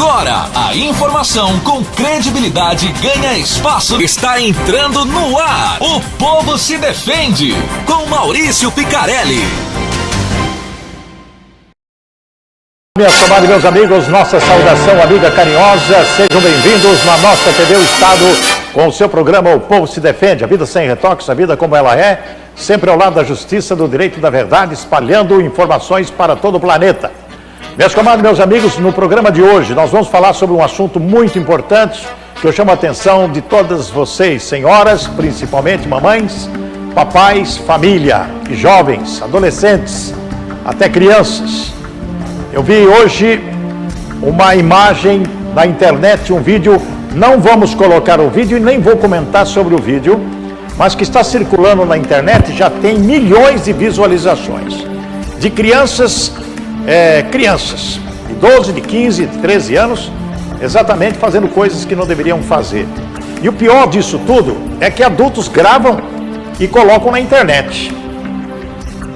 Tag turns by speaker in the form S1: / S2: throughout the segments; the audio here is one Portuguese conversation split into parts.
S1: Agora, a informação com credibilidade ganha espaço. Está entrando no ar. O Povo se Defende, com Maurício Picarelli.
S2: Minhas comadres, meus amigos, nossa saudação amiga carinhosa, sejam bem-vindos na nossa TV O Estado com o seu programa O Povo se Defende, a vida sem retoques, a vida como ela é, sempre ao lado da justiça, do direito e da verdade, espalhando informações para todo o planeta. Minhas comadres, meus amigos, no programa de hoje nós vamos falar sobre um assunto muito importante que eu chamo a atenção de todas vocês, senhoras, principalmente mamães, papais, família, e jovens, adolescentes, até crianças. Eu vi hoje uma imagem na internet, um vídeo, não vamos colocar o vídeo e nem vou comentar sobre o vídeo, mas que está circulando na internet e já tem milhões de visualizações, de crianças, de 12, de 15, de 13 anos, exatamente fazendo coisas que não deveriam fazer. E o pior disso tudo é que adultos gravam e colocam na internet.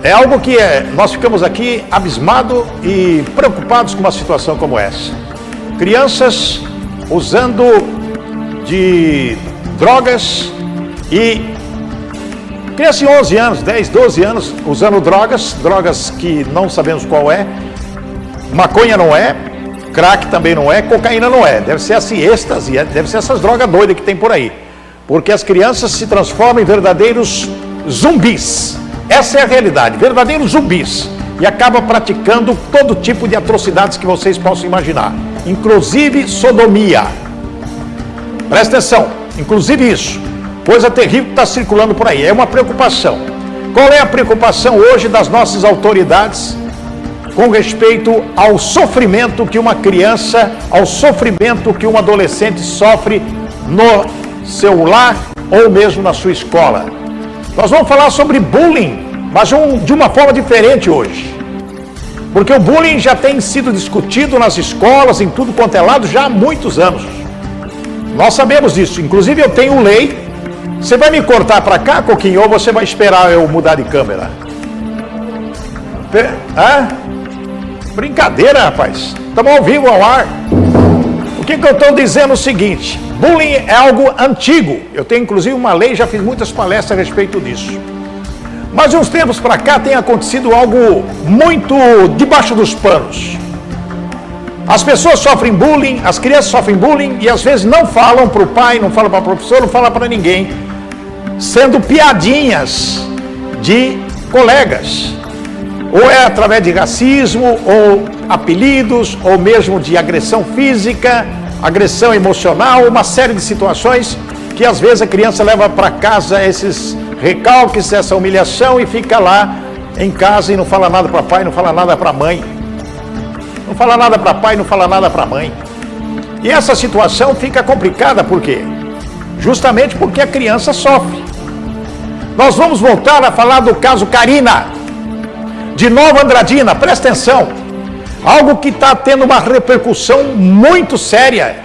S2: É algo que nós ficamos aqui abismados e preocupados com uma situação como essa. Crianças usando de drogas e crianças de 11 anos, 10, 12 anos usando drogas que não sabemos qual é. Maconha não é, crack também não é, cocaína não é. Deve ser assim, êxtase, deve ser essas drogas doidas que tem por aí. Porque as crianças se transformam em verdadeiros zumbis. Essa é a realidade, verdadeiros zumbis, e acaba praticando todo tipo de atrocidades que vocês possam imaginar, inclusive sodomia. Presta atenção, inclusive isso, coisa terrível que está circulando por aí, é uma preocupação. Qual é a preocupação hoje das nossas autoridades com respeito ao sofrimento que uma criança, ao sofrimento que um adolescente sofre no seu lar ou mesmo na sua escola? Nós vamos falar sobre bullying, mas de uma forma diferente hoje. Porque o bullying já tem sido discutido nas escolas, em tudo quanto é lado, já há muitos anos. Nós sabemos disso. Inclusive eu tenho lei. Você vai me cortar para cá, Coquinho, ou você vai esperar eu mudar de câmera? Brincadeira, rapaz. Estamos ao vivo, ao ar. O que eu estou dizendo é o seguinte: bullying é algo antigo. Eu tenho inclusive uma lei, já fiz muitas palestras a respeito disso. Mas de uns tempos para cá tem acontecido algo muito debaixo dos panos. As pessoas sofrem bullying, as crianças sofrem bullying e às vezes não falam para o pai, não falam para o professor, não falam para ninguém, sendo piadinhas de colegas. Ou é através de racismo, ou apelidos, ou mesmo de agressão física, agressão emocional, uma série de situações que às vezes a criança leva para casa esses recalques, essa humilhação e fica lá em casa e não fala nada para pai, não fala nada para mãe. Não fala nada para pai, não fala nada para mãe. E essa situação fica complicada, por quê? Justamente porque a criança sofre. Nós vamos voltar a falar do caso Karina, de Nova Andradina, presta atenção. Algo que está tendo uma repercussão muito séria.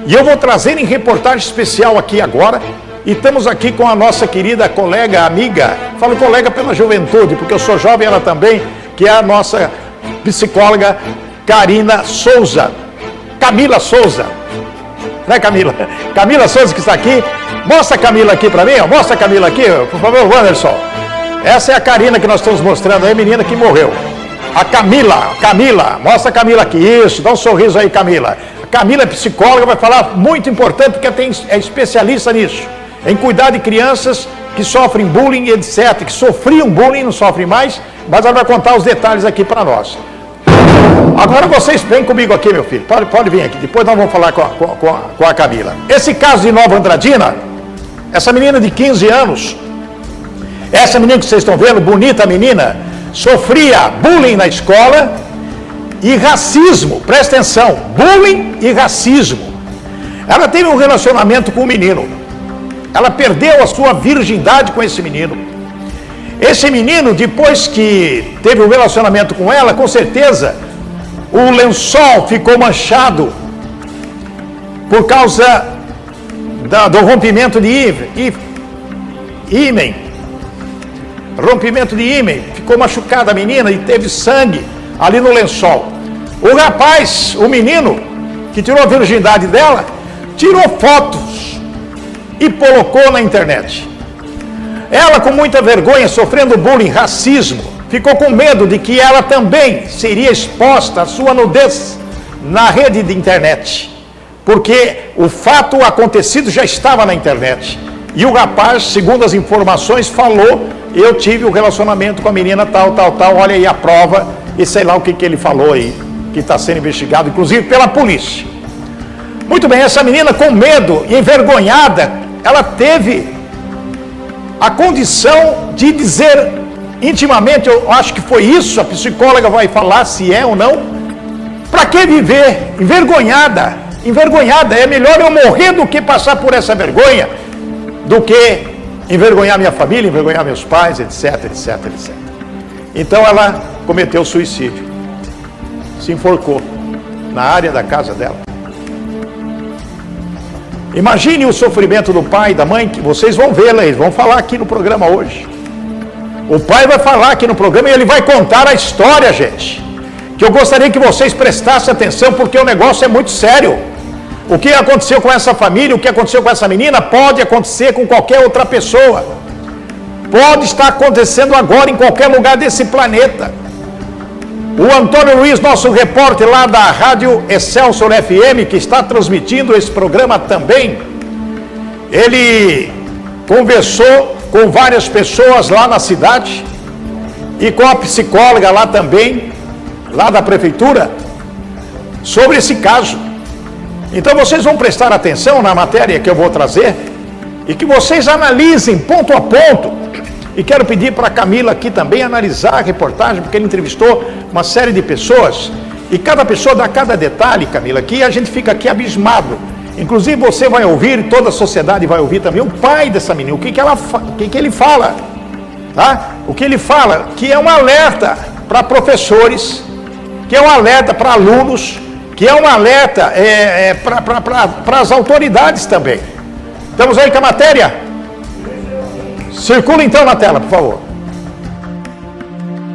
S2: E eu vou trazer em reportagem especial aqui agora. E estamos aqui com a nossa querida colega, amiga. Falo colega pela juventude, porque eu sou jovem, ela também, que é a nossa psicóloga Karina Souza. Camila Souza. Né, Camila? Camila Souza que está aqui. Mostra a Camila aqui para mim, ó. Mostra a Camila aqui, por favor, Wanderson. Essa é a Karina que nós estamos mostrando aí, menina que morreu. A Camila, mostra a Camila aqui, isso, dá um sorriso aí, Camila. A Camila é psicóloga, vai falar muito importante, porque é especialista nisso, em cuidar de crianças que sofrem bullying, etc., que sofriam bullying, não sofrem mais, mas ela vai contar os detalhes aqui para nós. Agora vocês vêm comigo aqui, meu filho, pode vir aqui, depois nós vamos falar com a Camila. Esse caso de Nova Andradina, essa menina de 15 anos, essa menina que vocês estão vendo, bonita menina, sofria bullying na escola e racismo, presta atenção, bullying e racismo. Ela teve um relacionamento com um menino, ela perdeu a sua virgindade com esse menino. Esse menino, depois que teve um relacionamento com ela, com certeza, o lençol ficou manchado por causa do rompimento de ímen. Rompimento de ímen, ficou machucada a menina e teve sangue ali no lençol. O rapaz, o menino, que tirou a virgindade dela, tirou fotos e colocou na internet. Ela, com muita vergonha, sofrendo bullying, racismo, ficou com medo de que ela também seria exposta à sua nudez na rede de internet, porque o fato acontecido já estava na internet. E o rapaz, segundo as informações, falou: eu tive um relacionamento com a menina tal, olha aí a prova, e sei lá o que ele falou aí, que está sendo investigado, inclusive pela polícia. Muito bem, essa menina, com medo e envergonhada, ela teve a condição de dizer intimamente, eu acho que foi isso, a psicóloga vai falar se é ou não: para que viver envergonhada? Envergonhada, é melhor eu morrer do que passar por essa vergonha, do que envergonhar minha família, envergonhar meus pais, etc. Então ela cometeu suicídio, se enforcou na área da casa dela. Imagine o sofrimento do pai e da mãe, que vocês vão ver, eles vão falar aqui no programa hoje. O pai vai falar aqui no programa e ele vai contar a história, gente, que eu gostaria que vocês prestassem atenção, porque o negócio é muito sério. O que aconteceu com essa família, o que aconteceu com essa menina, pode acontecer com qualquer outra pessoa. Pode estar acontecendo agora em qualquer lugar desse planeta. O Antônio Luiz, nosso repórter lá da Rádio Excelsior FM, que está transmitindo esse programa também, ele conversou com várias pessoas lá na cidade e com a psicóloga lá também, lá da prefeitura, sobre esse caso. Então vocês vão prestar atenção na matéria que eu vou trazer e que vocês analisem ponto a ponto. E quero pedir para a Camila aqui também analisar a reportagem, porque ele entrevistou uma série de pessoas e cada pessoa dá cada detalhe, Camila, que a gente fica aqui abismado. Inclusive você vai ouvir, toda a sociedade vai ouvir também o pai dessa menina, o que ele fala, tá? O que ele fala, que é um alerta para professores, que é um alerta para alunos, que é um alerta para as autoridades também. Estamos aí com a matéria? Circula então na tela, por favor.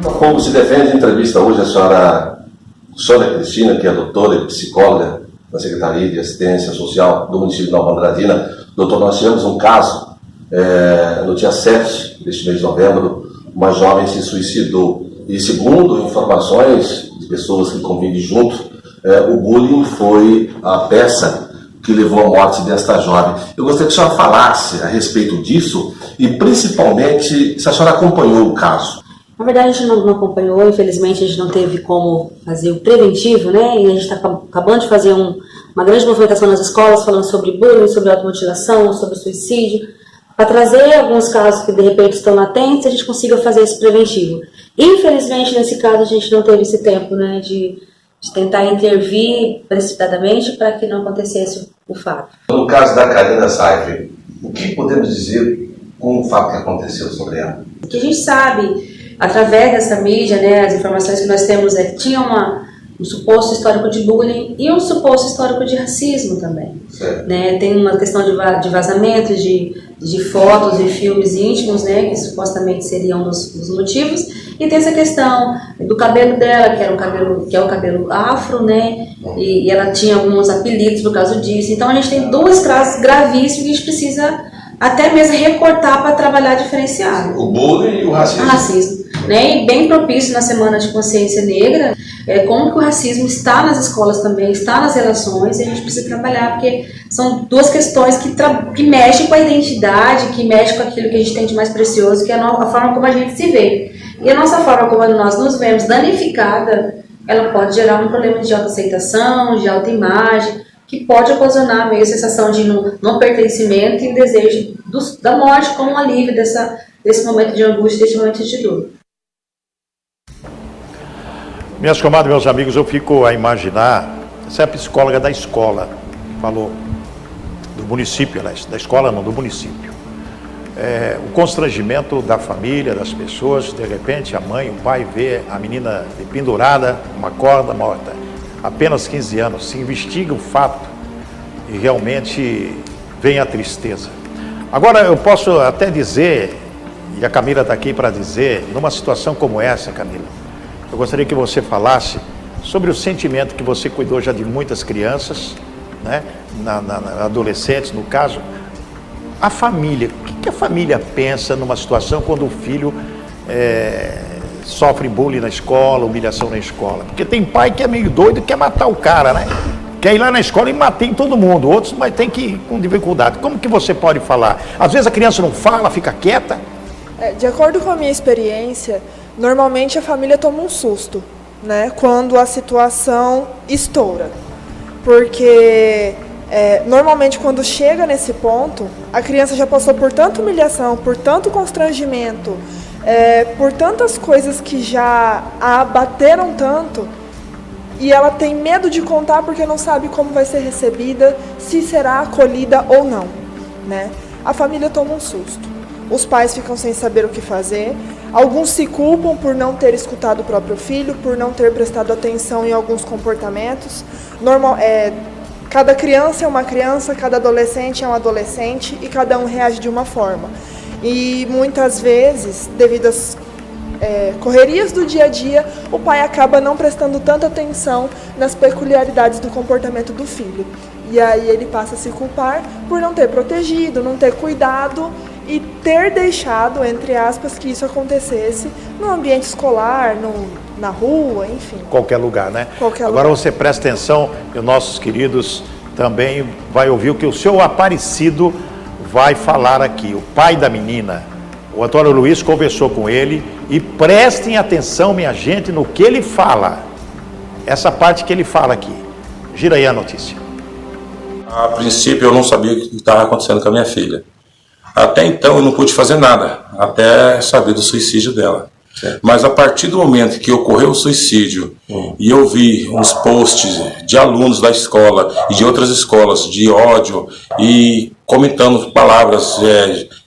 S3: O Povo se Defende entrevista hoje a senhora Sônia Cristina, que é doutora e psicóloga da Secretaria de Assistência Social do município de Nova Andradina. Doutor, nós tivemos um caso no dia 7 deste mês de novembro. Uma jovem se suicidou e, segundo informações de pessoas que convivem junto, o bullying foi a peça que levou à morte desta jovem. Eu gostaria que a senhora falasse a respeito disso e, principalmente, se a senhora acompanhou o caso.
S4: Na verdade, a gente não acompanhou, infelizmente a gente não teve como fazer o preventivo, né? E a gente está acabando de fazer uma grande movimentação nas escolas falando sobre bullying, sobre automutilação, sobre suicídio, para trazer alguns casos que de repente estão latentes e a gente consiga fazer esse preventivo. Infelizmente, nesse caso, a gente não teve esse tempo, né, de tentar intervir precipitadamente para que não acontecesse o fato.
S3: No caso da Karina Saif, o que podemos dizer com o fato que aconteceu sobre ela?
S4: O que a gente sabe, através dessa mídia, né, as informações que nós temos é que tinha um suposto histórico de bullying e um suposto histórico de racismo também. Né? Tem uma questão de vazamento de fotos e filmes íntimos, né, que supostamente seriam os motivos. E tem essa questão do cabelo dela, que é o cabelo afro, né? E ela tinha alguns apelidos por causa disso. Então a gente tem dois casos gravíssimos que a gente precisa até mesmo recortar para trabalhar diferenciado.
S3: O bullying e o racismo.
S4: O racismo, né? E bem propício na Semana de Consciência Negra, como que o racismo está nas escolas também, está nas relações, e a gente precisa trabalhar, porque são duas questões que mexem com a identidade, que mexem com aquilo que a gente tem de mais precioso, que é a forma como a gente se vê. E a nossa forma como nós nos vemos danificada, ela pode gerar um problema de autoaceitação, de autoimagem, que pode ocasionar meio a sensação de não pertencimento e um desejo da morte como um alívio desse momento de angústia, desse momento de dor.
S2: Minhas comadres, meus amigos, eu fico a imaginar, essa é a psicóloga da escola, falou, do município, aliás, da escola não, do município. O constrangimento da família, das pessoas, de repente a mãe, o pai vê a menina pendurada, uma corda morta, apenas 15 anos, se investiga o fato e realmente vem a tristeza. Agora eu posso até dizer, e a Camila está aqui para dizer, numa situação como essa, Camila, eu gostaria que você falasse sobre o sentimento que você cuidou já de muitas crianças, né? Adolescentes, no caso. A família, o que a família pensa numa situação quando o filho sofre bullying na escola, humilhação na escola? Porque tem pai que é meio doido e quer matar o cara, né? Quer ir lá na escola e matar em todo mundo. Outros, mas tem que ir com dificuldade. Como que você pode falar? Às vezes a criança não fala, fica quieta.
S5: De acordo com a minha experiência, normalmente a família toma um susto, né? Quando a situação estoura. Porque normalmente quando chega nesse ponto, a criança já passou por tanta humilhação, por tanto constrangimento, por tantas coisas que já a abateram tanto, e ela tem medo de contar porque não sabe como vai ser recebida, se será acolhida ou não, né? A família toma um susto. Os pais ficam sem saber o que fazer. Alguns se culpam por não ter escutado o próprio filho, por não ter prestado atenção em alguns comportamentos. Cada criança é uma criança, cada adolescente é um adolescente e cada um reage de uma forma. E muitas vezes, devido às correrias do dia a dia, o pai acaba não prestando tanta atenção nas peculiaridades do comportamento do filho. E aí ele passa a se culpar por não ter protegido, não ter cuidado e ter deixado, entre aspas, que isso acontecesse no ambiente escolar, na rua, enfim.
S2: Qualquer lugar, né?
S5: Qualquer
S2: Agora
S5: lugar.
S2: você presta atenção, e os nossos queridos também vai ouvir o que o seu Aparecido vai falar aqui. O pai da menina, o Antônio Luiz, conversou com ele, e prestem atenção, minha gente, no que ele fala. Essa parte que ele fala aqui. Gira aí a notícia.
S6: A princípio eu não sabia o que estava acontecendo com a minha filha. Até então eu não pude fazer nada, até saber do suicídio dela. Certo. Mas a partir do momento que ocorreu o suicídio e eu vi uns posts de alunos da escola e de outras escolas de ódio e comentando palavras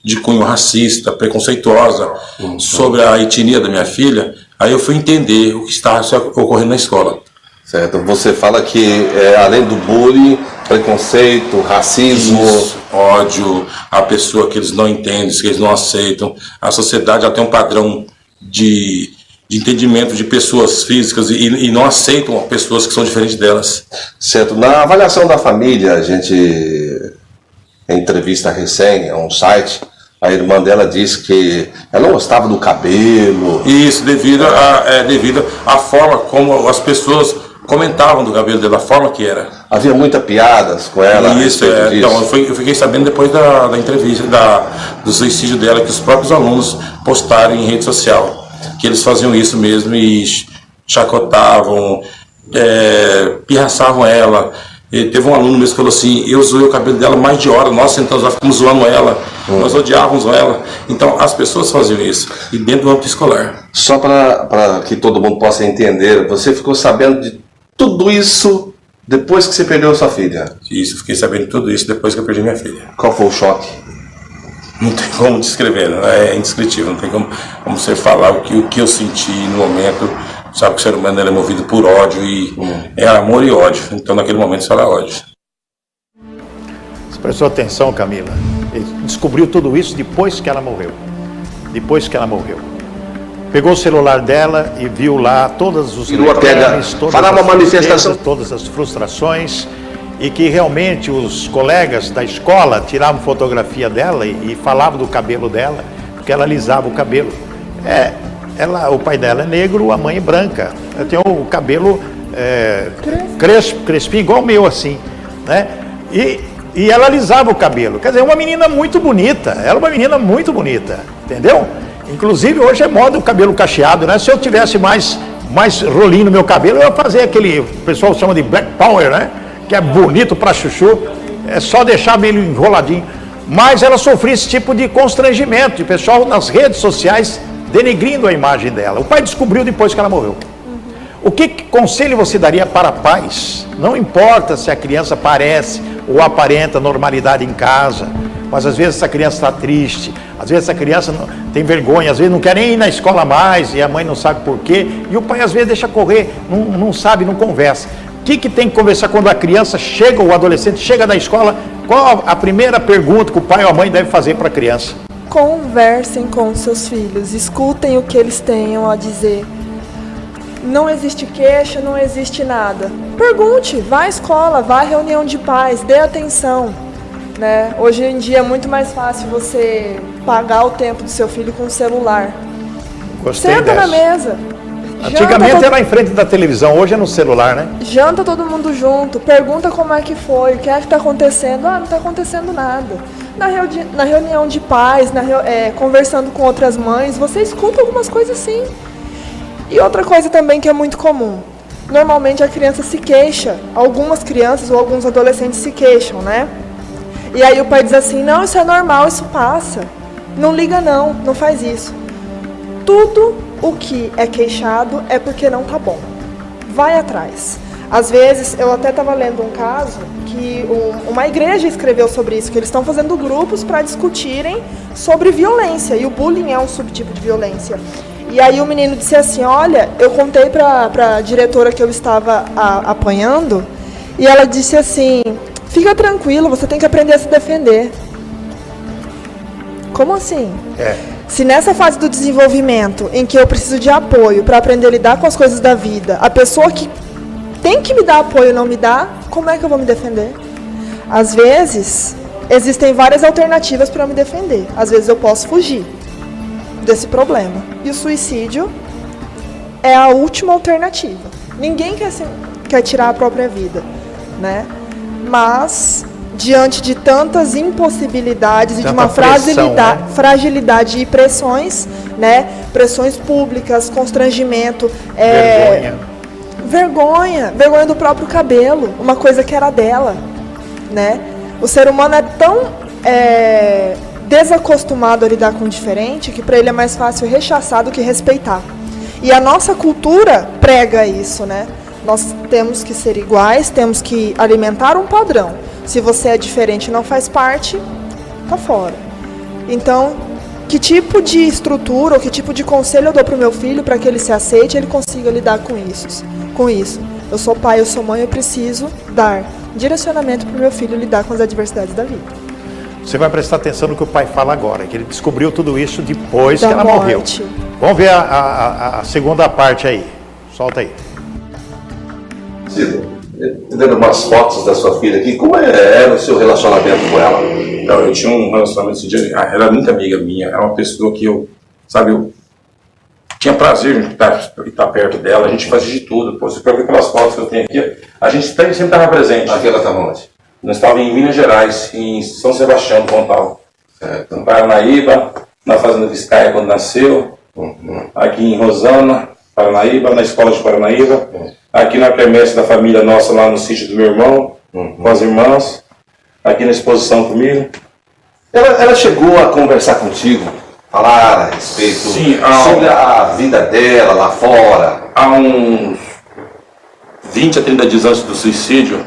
S6: de cunho racista, preconceituosa sobre a etnia da minha filha, aí eu fui entender o que estava ocorrendo na escola.
S3: Certo, você fala que além do bullying, preconceito, racismo...
S6: Isso, ódio, a pessoa que eles não entendem, que eles não aceitam. A sociedade já tem um padrão de entendimento de pessoas físicas e não aceitam pessoas que são diferentes delas.
S3: Certo, na avaliação da família, a gente, em entrevista recém, a um site, a irmã dela disse que ela não gostava do cabelo.
S6: Isso, devido à forma como as pessoas comentavam do cabelo dela, a forma que era.
S3: Havia muitas piadas com ela.
S6: Isso, então eu fiquei sabendo depois da entrevista, do suicídio dela, que os próprios alunos postaram em rede social, que eles faziam isso mesmo e chacotavam, pirraçavam ela. E teve um aluno mesmo que falou assim: eu zoei o cabelo dela mais de hora, nós sentamos lá, ficamos zoando ela, nós odiávamos ela. Então as pessoas faziam isso, e dentro do âmbito escolar.
S3: Só para que todo mundo possa entender, você ficou sabendo de tudo isso depois que você perdeu a sua filha?
S6: Isso, fiquei sabendo de tudo isso depois que eu perdi minha filha.
S3: Qual foi o choque?
S6: Não tem como descrever, é indescritível, não tem como você falar o que eu senti no momento. Sabe que o ser humano é movido por ódio e é amor e ódio. Então naquele momento só era ódio.
S2: Você prestou atenção, Camila? Ele descobriu tudo isso depois que ela morreu. Depois que ela morreu. Pegou o celular dela e viu lá todos os reclames, todas as frustrações, e que realmente os colegas da escola tiravam fotografia dela e falavam do cabelo dela, porque ela alisava o cabelo. O pai dela é negro, a mãe é branca. Ela tem o cabelo crespinho, igual o meu, assim, né? E ela alisava o cabelo. Quer dizer, uma menina muito bonita. Ela é uma menina muito bonita, entendeu? Inclusive, hoje é moda o cabelo cacheado, né? Se eu tivesse mais rolinho no meu cabelo, eu ia fazer aquele, o pessoal chama de Black Power, né? Que é bonito pra chuchu. É só deixar meio enroladinho. Mas ela sofria esse tipo de constrangimento, de pessoal nas redes sociais denegrindo a imagem dela. O pai descobriu depois que ela morreu. O que conselho você daria para pais? Não importa se a criança parece ou aparenta normalidade em casa, mas às vezes essa criança está triste, às vezes essa criança tem vergonha, às vezes não quer nem ir na escola mais e a mãe não sabe por quê, e o pai às vezes deixa correr, não sabe, não conversa. O que tem que conversar quando a criança chega, o adolescente chega da escola? Qual a primeira pergunta que o pai ou a mãe deve fazer para a criança?
S5: Conversem com seus filhos, escutem o que eles tenham a dizer. não existe queixa, não existe nada. Pergunte, vá à escola, vá à reunião de pais, dê atenção. Né? Hoje em dia é muito mais fácil você pagar o tempo do seu filho com o celular.
S2: Gostei
S5: Senta
S2: dessa.
S5: na mesa.
S2: Antigamente era em frente da televisão, hoje é no celular, né?
S5: Janta todo mundo junto, pergunta como é que foi, o que é que está acontecendo. Ah, não está acontecendo nada. Na reunião de pais, conversando com outras mães, você escuta algumas coisas sim. E outra coisa também que é muito comum. Normalmente a criança se queixa, algumas crianças ou alguns adolescentes se queixam, né? E aí o pai diz assim, não, isso é normal, isso passa. Não liga não, não faz isso. Tudo o que é queixado é porque não tá bom. Vai atrás. Às vezes, eu até estava lendo um caso que uma igreja escreveu sobre isso, que eles estão fazendo grupos para discutirem sobre violência, e o bullying é um subtipo de violência. E aí o menino disse assim, olha, eu contei para a diretora que eu estava apanhando, e ela disse assim, fica tranquilo, você tem que aprender a se defender. Como assim? Se nessa fase do desenvolvimento, em que eu preciso de apoio para aprender a lidar com as coisas da vida, a pessoa que tem que me dar apoio não me dá, como é que eu vou me defender? Às vezes, existem várias alternativas para me defender. Às vezes eu posso fugir desse problema. E o suicídio é a última alternativa. Ninguém quer tirar a própria vida, né? Mas, diante de tantas impossibilidades e de uma fragilidade e pressões, né? Pressões públicas, constrangimento, vergonha do próprio cabelo, uma coisa que era dela, né? O ser humano é tão desacostumado a lidar com o diferente que para ele é mais fácil rechaçar do que respeitar. E a nossa cultura prega isso, né? Nós temos que ser iguais, temos que alimentar um padrão. Se você é diferente e não faz parte, tá fora. Então, que tipo de estrutura ou que tipo de conselho eu dou para o meu filho para que ele se aceite e ele consiga lidar com isso? Eu sou pai, eu sou mãe, eu preciso dar direcionamento para o meu filho lidar com as adversidades da vida.
S2: Você vai prestar atenção no que o pai fala agora, que ele descobriu tudo isso depois
S5: Da
S2: que ela morreu.
S5: morte.
S2: Vamos ver a segunda parte aí. Solta aí.
S3: Cida, vendo umas fotos da sua filha aqui, como era o seu relacionamento com ela?
S6: Então, eu tinha um relacionamento esse dia, ela era muito amiga minha, era uma pessoa que eu tinha prazer em estar perto dela, a gente fazia de tudo. Pô, você pode ver pelas fotos que eu tenho aqui, a gente sempre estava presente.
S3: Aqui ela estava onde?
S6: Nós estávamos em Minas Gerais, em São Sebastião do Pontal. No Paranaíba, na Fazenda Vizcaia quando nasceu, aqui em Rosana, Paranaíba, na escola de Paranaíba, aqui na quermesse da família nossa lá no sítio do meu irmão, com as irmãs, aqui na exposição comigo.
S3: Ela chegou a conversar contigo, falar a respeito sobre a vida dela lá fora?
S6: Há uns 20 a 30 dias antes do suicídio,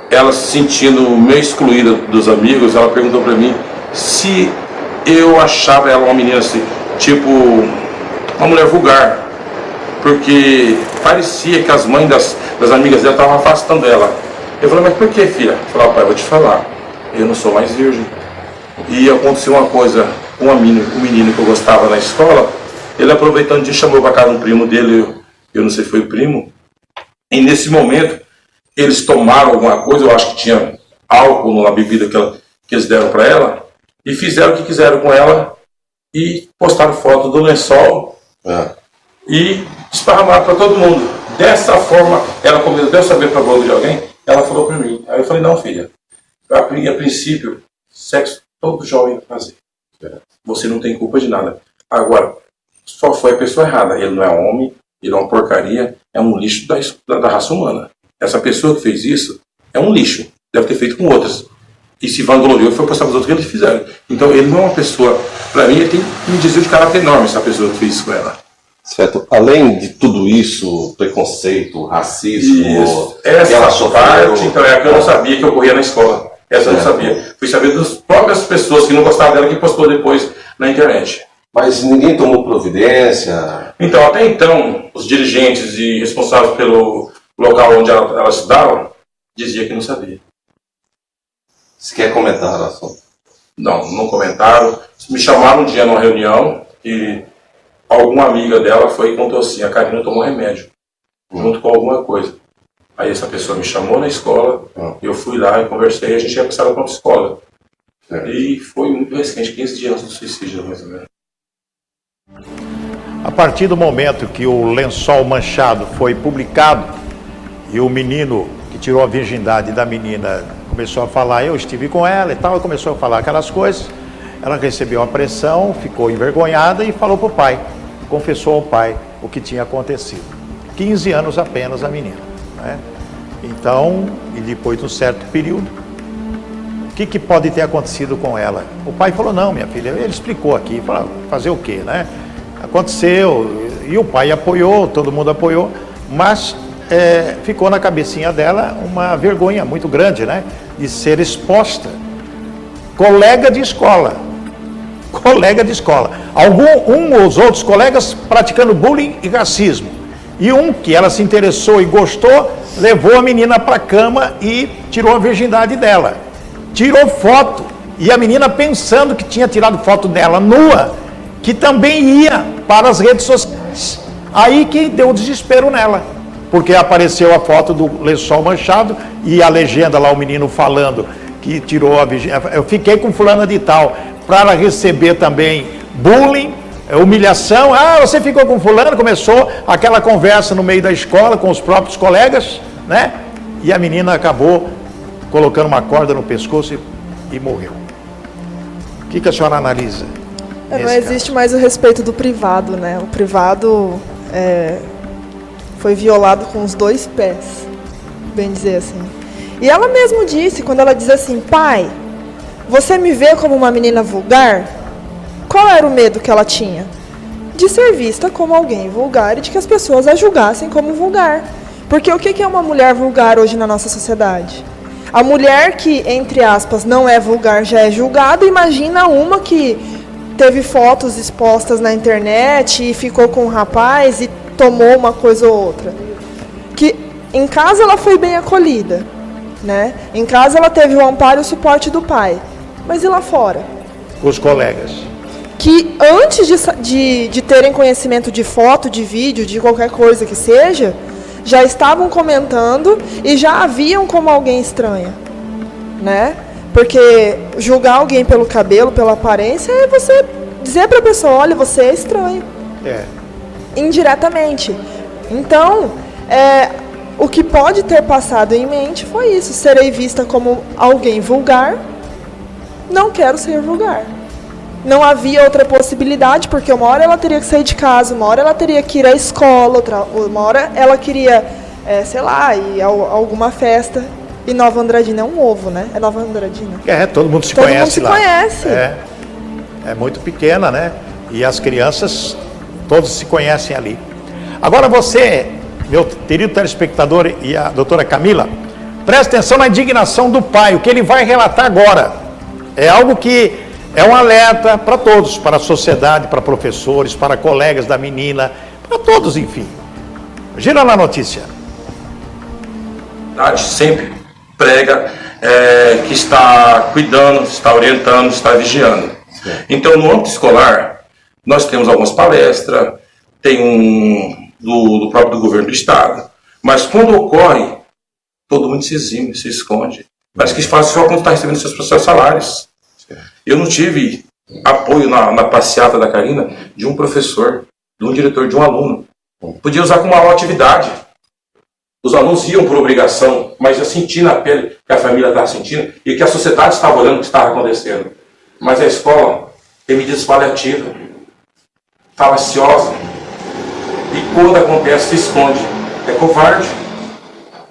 S6: ela se sentindo meio excluída dos amigos, ela perguntou para mim se eu achava ela uma menina assim, tipo, uma mulher vulgar, porque parecia que as mães das amigas dela estavam afastando ela. Eu falei, mas por que, filha? Eu falei, pai, eu vou te falar, eu não sou mais virgem. E aconteceu uma coisa com um menino que eu gostava na escola, ele aproveitando de chamou para casa um primo dele, eu não sei se foi o primo, e nesse momento eles tomaram alguma coisa, eu acho que tinha álcool na bebida que eles deram para ela, e fizeram o que quiseram com ela, e postaram foto do lençol, e esparramaram para todo mundo. Dessa forma, ela começou até saber para boca de alguém, ela falou para mim. Aí eu falei, não, filha, a princípio, sexo todo jovem vai fazer. Você não tem culpa de nada. Agora, só foi a pessoa errada. Ele não é homem, ele é uma porcaria, é um lixo da raça humana. Essa pessoa que fez isso é um lixo. Deve ter feito com outras. E se vangloriou e foi postar para os outros que eles fizeram. Então ele não é uma pessoa... Para mim, ele tem um desvio de caráter enorme, essa pessoa que fez isso com ela.
S3: Certo. Além de tudo isso, preconceito, racismo...
S6: Essa parte, então, é a que eu não sabia que ocorria na escola. Essa eu não sabia. Fui saber das próprias pessoas que não gostavam dela que postou depois na internet.
S3: Mas ninguém tomou providência?
S6: Então, até então, os dirigentes e responsáveis pelo local onde ela estudava diziam que não sabia.
S3: Você quer comentar o assunto?
S6: Não comentaram. Me chamaram um dia numa reunião e alguma amiga dela foi e contou assim, a Karina tomou remédio. junto com alguma coisa. Aí essa pessoa me chamou na escola, eu fui lá e conversei, a gente ia passar para uma psicóloga. E foi muito recente, 15 dias do suicídio, mais ou menos.
S2: A partir do momento que o lençol manchado foi publicado e o menino que tirou a virgindade da menina começou a falar, eu estive com ela e tal, e começou a falar aquelas coisas, ela recebeu a pressão, ficou envergonhada e falou para o pai, confessou ao pai o que tinha acontecido. 15 anos apenas a menina, né? Então, e depois de um certo período, o que pode ter acontecido com ela? O pai falou, não, minha filha, ele explicou aqui, falou, fazer o quê, né? Aconteceu, e o pai apoiou, todo mundo apoiou, mas ficou na cabecinha dela uma vergonha muito grande, né? De ser exposta. Colega de escola. Um ou os outros colegas praticando bullying e racismo. E um que ela se interessou e gostou, levou a menina para a cama e tirou a virgindade dela. Tirou foto. E a menina pensando que tinha tirado foto dela nua, que também ia para as redes sociais. Aí que deu desespero nela. Porque apareceu a foto do lençol manchado e a legenda lá, o menino falando que tirou a virgindade. Eu fiquei com fulana de tal. Para ela receber também bullying, humilhação. Ah, você ficou com fulano, começou aquela conversa no meio da escola com os próprios colegas, né? E a menina acabou colocando uma corda no pescoço e morreu. O que a senhora analisa?
S5: Não existe mais o respeito do privado, né? O privado foi violado com os 2 pés, bem dizer assim. E ela mesmo disse, quando ela diz assim, pai, você me vê como uma menina vulgar? Qual era o medo que ela tinha? De ser vista como alguém vulgar e de que as pessoas a julgassem como vulgar. Porque o que é uma mulher vulgar hoje na nossa sociedade? A mulher que, entre aspas, não é vulgar já é julgada, imagina uma que teve fotos expostas na internet e ficou com um rapaz e tomou uma coisa ou outra. Que em casa ela foi bem acolhida, né? Em casa ela teve o amparo e o suporte do pai. Mas e lá fora?
S2: Os colegas.
S5: Que antes de terem conhecimento de foto, de vídeo, de qualquer coisa que seja, já estavam comentando e já a viam como alguém estranha, né? Porque julgar alguém pelo cabelo, pela aparência, é você dizer para a pessoa, olha, você é estranho. Indiretamente. Então, o que pode ter passado em mente foi isso, serei vista como alguém vulgar, não quero ser vulgar. Não havia outra possibilidade, porque uma hora ela teria que sair de casa, uma hora ela teria que ir à escola, uma hora ela queria, sei lá, ir a alguma festa. E Nova Andradina é um ovo, né? É Nova Andradina.
S2: Todo mundo se conhece lá. Todo mundo se conhece. É muito pequena, né? E as crianças, todos se conhecem ali. Agora você, meu querido telespectador e a doutora Camila, preste atenção na indignação do pai, o que ele vai relatar agora. É algo que é um alerta para todos, para a sociedade, para professores, para colegas da menina, para todos, enfim. Gira na notícia.
S6: Sempre prega que está cuidando, está orientando, está vigiando. Então, no âmbito escolar, nós temos algumas palestras, tem do próprio governo do estado, mas quando ocorre, todo mundo se exime, se esconde. Parece que faz só quando está recebendo seus salários. Eu não tive apoio na passeata da Karina de um professor, de um diretor, de um aluno. Podia usar como uma atividade. Os alunos iam por obrigação, mas eu senti na pele que a família estava sentindo e que a sociedade estava olhando o que estava acontecendo. Mas a escola tem medidas paliativas, falaciosa, e quando acontece se esconde. É covarde.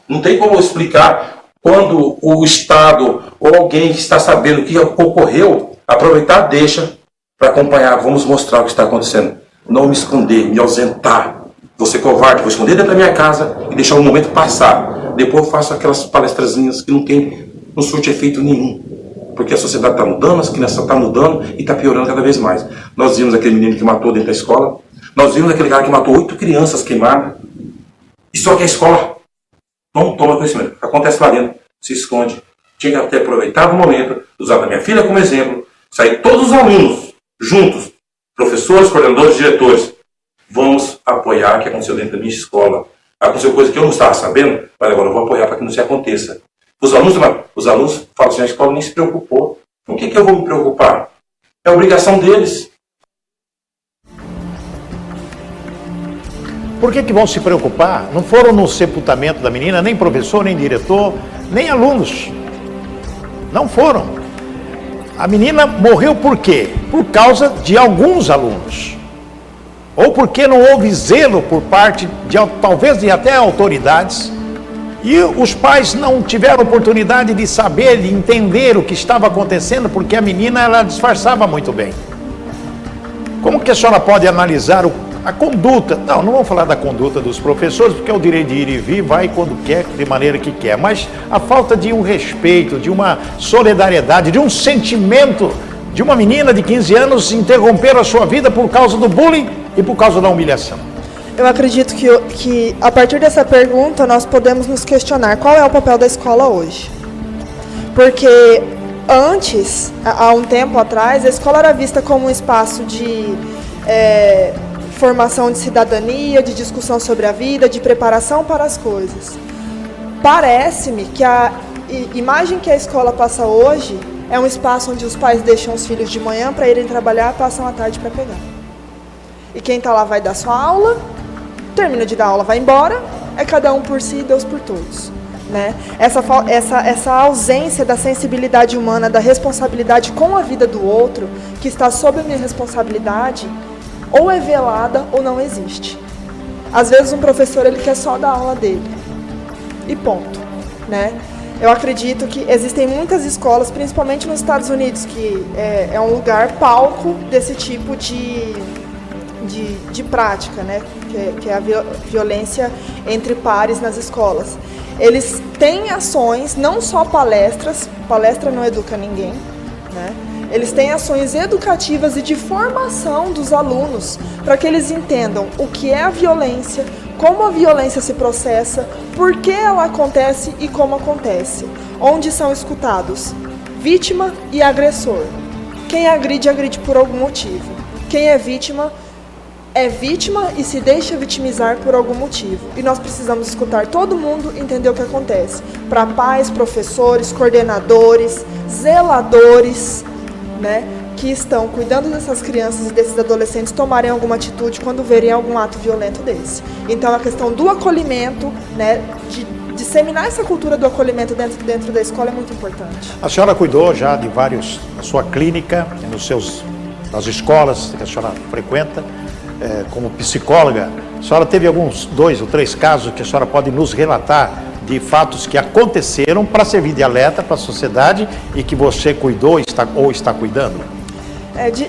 S6: Não tem como explicar quando o Estado ou alguém que está sabendo o que ocorreu, aproveitar a deixa para acompanhar. Vamos mostrar o que está acontecendo. Não me esconder, me ausentar. Vou ser covarde, vou esconder dentro da minha casa e deixar o momento passar. Depois eu faço aquelas palestrazinhas que não surte efeito nenhum. Porque a sociedade está mudando, as crianças estão mudando e está piorando cada vez mais. Nós vimos aquele menino que matou dentro da escola. Nós vimos aquele cara que matou 8 crianças queimadas. E só que a escola não toma conhecimento. Acontece lá dentro, se esconde. Tinha que ter aproveitado o momento, usado a minha filha como exemplo, sair todos os alunos juntos, professores, coordenadores, diretores. Vamos apoiar o que aconteceu dentro da minha escola. aconteceu coisa que eu não estava sabendo, mas agora eu vou apoiar para que não se aconteça. Os alunos falam assim, a escola nem se preocupou. Com o que eu vou me preocupar? É obrigação deles.
S2: Por que vão se preocupar? Não foram no sepultamento da menina, nem professor, nem diretor, nem alunos. Não foram. A menina morreu por quê? Por causa de alguns alunos. Ou porque não houve zelo por parte, talvez de até autoridades, e os pais não tiveram oportunidade de saber, de entender o que estava acontecendo, porque a menina ela disfarçava muito bem. Como que a senhora pode analisar a conduta? Não vamos falar da conduta dos professores, porque é o direito de ir e vir, vai quando quer, de maneira que quer, mas a falta de um respeito, de uma solidariedade, de um sentimento de uma menina de 15 anos interromper a sua vida por causa do bullying e por causa da humilhação.
S5: Eu acredito que a partir dessa pergunta nós podemos nos questionar qual é o papel da escola hoje. Porque antes, há um tempo atrás, a escola era vista como um espaço de formação de cidadania, de discussão sobre a vida, de preparação para as coisas. Parece-me que a imagem que a escola passa hoje é um espaço onde os pais deixam os filhos de manhã para irem trabalhar, passam a tarde para pegar. E quem está lá vai dar sua aula, termina de dar aula, vai embora, é cada um por si, Deus por todos. Né? Essa ausência da sensibilidade humana, da responsabilidade com a vida do outro, que está sob a minha responsabilidade, ou é velada ou não existe. Às vezes um professor ele quer só dar aula dele, e ponto. Né? Eu acredito que existem muitas escolas, principalmente nos Estados Unidos, que é um lugar palco desse tipo de prática, né? Que é a violência entre pares nas escolas. Eles têm ações, não só palestra não educa ninguém, né? Eles têm ações educativas e de formação dos alunos para que eles entendam o que é a violência, como a violência se processa, por que ela acontece e como acontece, onde são escutados vítima e agressor. Quem agride, agride por algum motivo. Quem é vítima e se deixa vitimizar por algum motivo. E nós precisamos escutar todo mundo e entender o que acontece. Para pais, professores, coordenadores, zeladores, né, que estão cuidando dessas crianças e desses adolescentes tomarem alguma atitude quando verem algum ato violento desse. Então a questão do acolhimento, né, de disseminar essa cultura do acolhimento dentro da escola é muito importante.
S2: A senhora cuidou já de vários, na sua clínica, nas escolas que a senhora frequenta, como psicóloga, a senhora teve alguns 2 ou 3 casos que a senhora pode nos relatar de fatos que aconteceram para servir de alerta para a sociedade e que você cuidou ou está cuidando?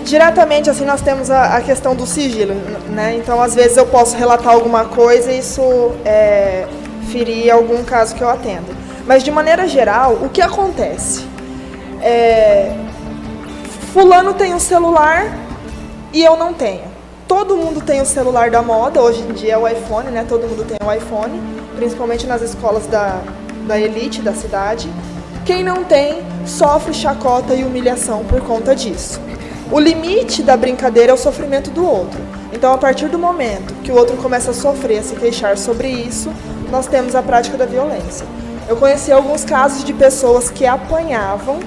S5: Diretamente, assim, nós temos a questão do sigilo, né? Então, às vezes eu posso relatar alguma coisa e isso ferir algum caso que eu atendo. Mas, de maneira geral, o que acontece? Fulano tem um celular e eu não tenho. Todo mundo tem o celular da moda, hoje em dia é o iPhone, né? Todo mundo tem o iPhone, principalmente nas escolas da elite da cidade. Quem não tem, sofre chacota e humilhação por conta disso. O limite da brincadeira é o sofrimento do outro. Então, a partir do momento que o outro começa a sofrer, a se queixar sobre isso, nós temos a prática da violência. Eu conheci alguns casos de pessoas que apanhavam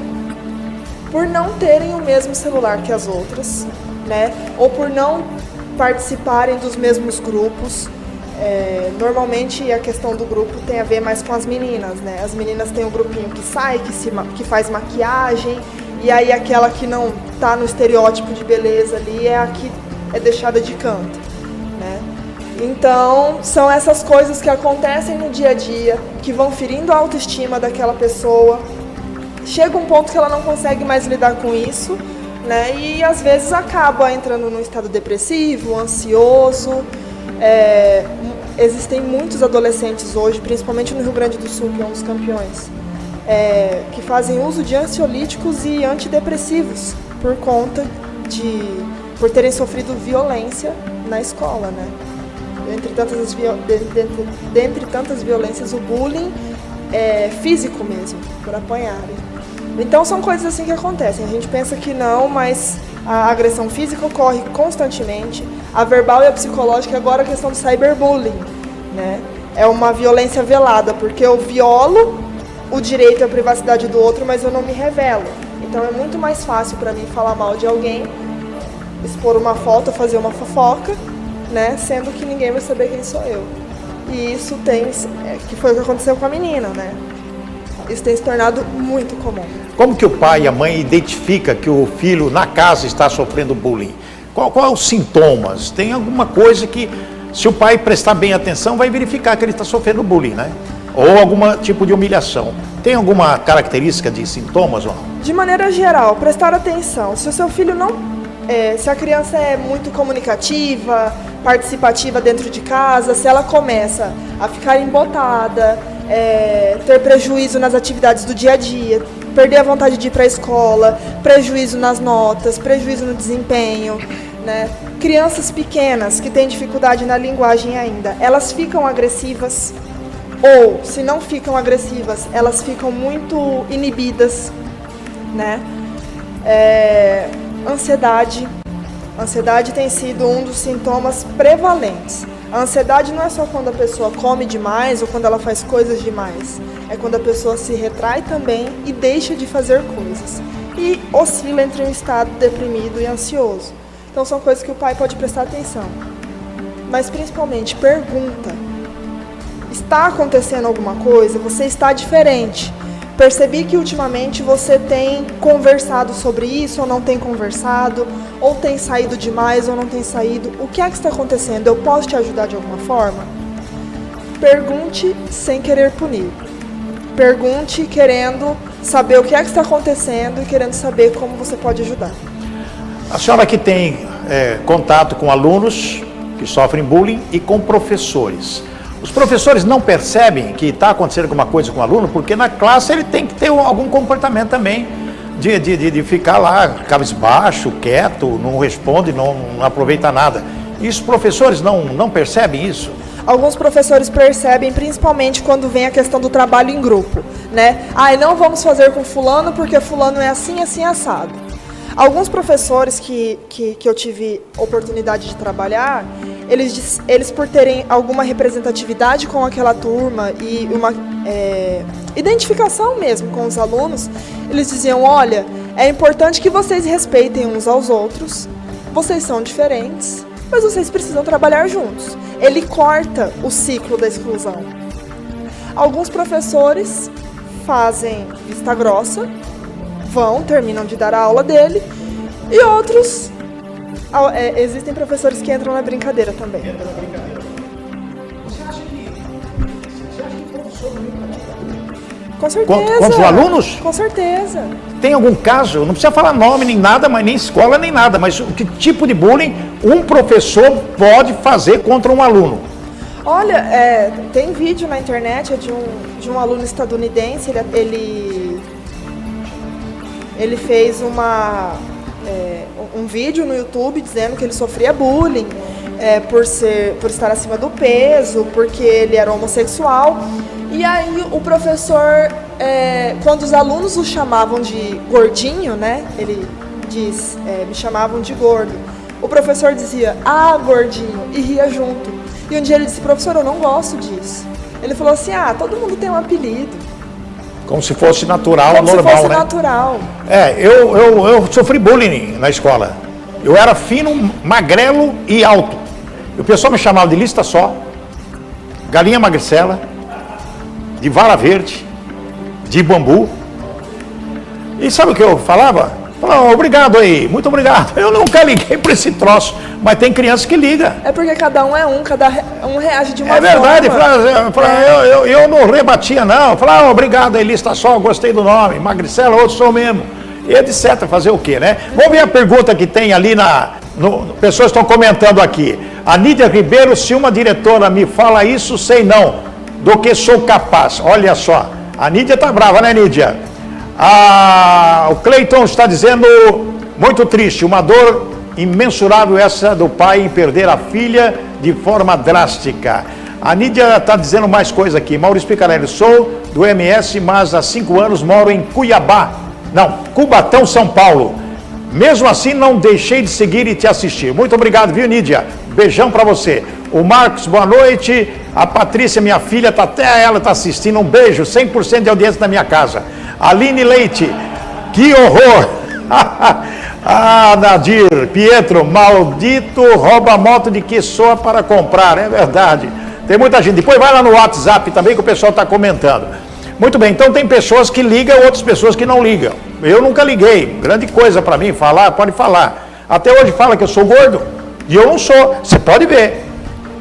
S5: por não terem o mesmo celular que as outras, né? Ou por não participarem dos mesmos grupos. Normalmente a questão do grupo tem a ver mais com as meninas, né? As meninas têm um grupinho que sai, que faz maquiagem, e aí aquela que não está no estereótipo de beleza ali é a que é deixada de canto, né? Então, são essas coisas que acontecem no dia a dia, que vão ferindo a autoestima daquela pessoa. Chega um ponto que ela não consegue mais lidar com isso, né? E às vezes acaba entrando num estado depressivo, ansioso. Existem muitos adolescentes hoje, principalmente no Rio Grande do Sul, que é um dos campeões, que fazem uso de ansiolíticos e antidepressivos por terem sofrido violência na escola, né? Dentre tantas violências, o bullying físico mesmo, por apanharem. Então são coisas assim que acontecem. A gente pensa que não, mas a agressão física ocorre constantemente, a verbal e a psicológica, agora a questão do cyberbullying, né? é uma violência velada, porque eu violo o direito à privacidade do outro, mas eu não me revelo. Então é muito mais fácil para mim falar mal de alguém, expor uma foto, fazer uma fofoca, né, sendo que ninguém vai saber quem sou eu. E isso que foi o que aconteceu com a menina, né? Isso tem se tornado muito comum.
S2: Como que o pai e a mãe identificam que o filho na casa está sofrendo bullying? Qual os sintomas? Tem alguma coisa que, se o pai prestar bem atenção, vai verificar que ele está sofrendo bullying, né? Ou algum tipo de humilhação. Tem alguma característica de sintomas ou não?
S5: De maneira geral, prestar atenção. Se o seu filho se a criança é muito comunicativa, participativa dentro de casa, se ela começa a ficar embotada, ter prejuízo nas atividades do dia a dia, perder a vontade de ir para a escola, prejuízo nas notas, prejuízo no desempenho, né? Crianças pequenas que têm dificuldade na linguagem ainda, elas ficam agressivas, ou se não ficam agressivas, elas ficam muito inibidas, né? Ansiedade. Ansiedade tem sido um dos sintomas prevalentes. A ansiedade não é só quando a pessoa come demais ou quando ela faz coisas demais. É quando a pessoa se retrai também e deixa de fazer coisas. E oscila entre um estado deprimido e ansioso. Então são coisas que o pai pode prestar atenção. Mas principalmente, pergunta. Está acontecendo alguma coisa? Você está diferente? Percebi que ultimamente você tem conversado sobre isso ou não tem conversado, ou tem saído demais ou não tem saído. O que é que está acontecendo? Eu posso te ajudar de alguma forma? Pergunte sem querer punir. Pergunte querendo saber o que é que está acontecendo e querendo saber como você pode ajudar.
S2: A senhora que tem contato com alunos que sofrem bullying e com professores. Os professores não percebem que está acontecendo alguma coisa com o aluno, porque na classe ele tem que ter algum comportamento também, de ficar lá cabisbaixo, quieto, não responde, não aproveita nada. E os professores não percebem isso?
S5: Alguns professores percebem, principalmente quando vem a questão do trabalho em grupo, né? Não vamos fazer com fulano porque fulano é assim, assim, assado. Alguns professores que eu tive oportunidade de trabalhar, eles por terem alguma representatividade com aquela turma e uma identificação mesmo com os alunos, eles diziam, olha, é importante que vocês respeitem uns aos outros, vocês são diferentes, mas vocês precisam trabalhar juntos. Ele corta o ciclo da exclusão. Alguns professores fazem vista grossa, terminam de dar a aula dele, e outros, existem professores que entram na brincadeira também.
S2: Você acha que o professor
S5: Com certeza.
S2: Com os alunos?
S5: Com certeza.
S2: Tem algum caso, não precisa falar nome nem nada, mas nem escola nem nada, mas que tipo de bullying um professor pode fazer contra um aluno?
S5: Olha, tem vídeo na internet de um aluno estadunidense, ele fez um vídeo no YouTube dizendo que ele sofria bullying por estar acima do peso, porque ele era homossexual. E aí o professor, quando os alunos o chamavam de gordinho, né? Ele diz, me chamavam de gordo. O professor dizia, gordinho, e ria junto. E um dia ele disse, professor, eu não gosto disso. Ele falou assim, todo mundo tem um apelido.
S2: Como se fosse natural,
S5: normal, né? Como se fosse
S2: natural. Eu sofri bullying na escola. Eu era fino, magrelo e alto. O pessoal me chamava de lista só, galinha magricela, de vara verde, de bambu. E sabe o que eu falava? Falava, obrigado aí, muito obrigado. Eu nunca liguei para esse troço, mas tem criança que liga.
S5: É porque cada um cada um reage de uma forma.
S2: É verdade, eu não rebatia não. Eu falava, obrigado aí, lista só, gostei do nome, magricela, outro sou mesmo. E etc, fazer o quê, né? Vamos ver a pergunta que tem ali pessoas estão comentando aqui. A Nídia Ribeiro, se uma diretora me fala isso, sei não, do que sou capaz. Olha só, a Nídia tá brava, né, Nídia? O Cleiton está dizendo, muito triste, uma dor imensurável essa do pai em perder a filha de forma drástica. A Nídia está dizendo mais coisa aqui. Maurício Picarelli, sou do MS, mas há 5 anos moro em Cubatão, São Paulo. Mesmo assim, não deixei de seguir e te assistir. Muito obrigado, viu, Nídia? Beijão para você. O Marcos, boa noite. A Patrícia, minha filha, até ela está assistindo. Um beijo, 100% de audiência na minha casa. Aline Leite, que horror. Ah, Nadir, Pietro, maldito rouba moto de que soa para comprar. É verdade. Tem muita gente. Depois vai lá no WhatsApp também que o pessoal está comentando. Muito bem, então tem pessoas que ligam, outras pessoas que não ligam. Eu nunca liguei. Grande coisa para mim falar, pode falar. Até hoje fala que eu sou gordo. E eu não sou. Você pode ver.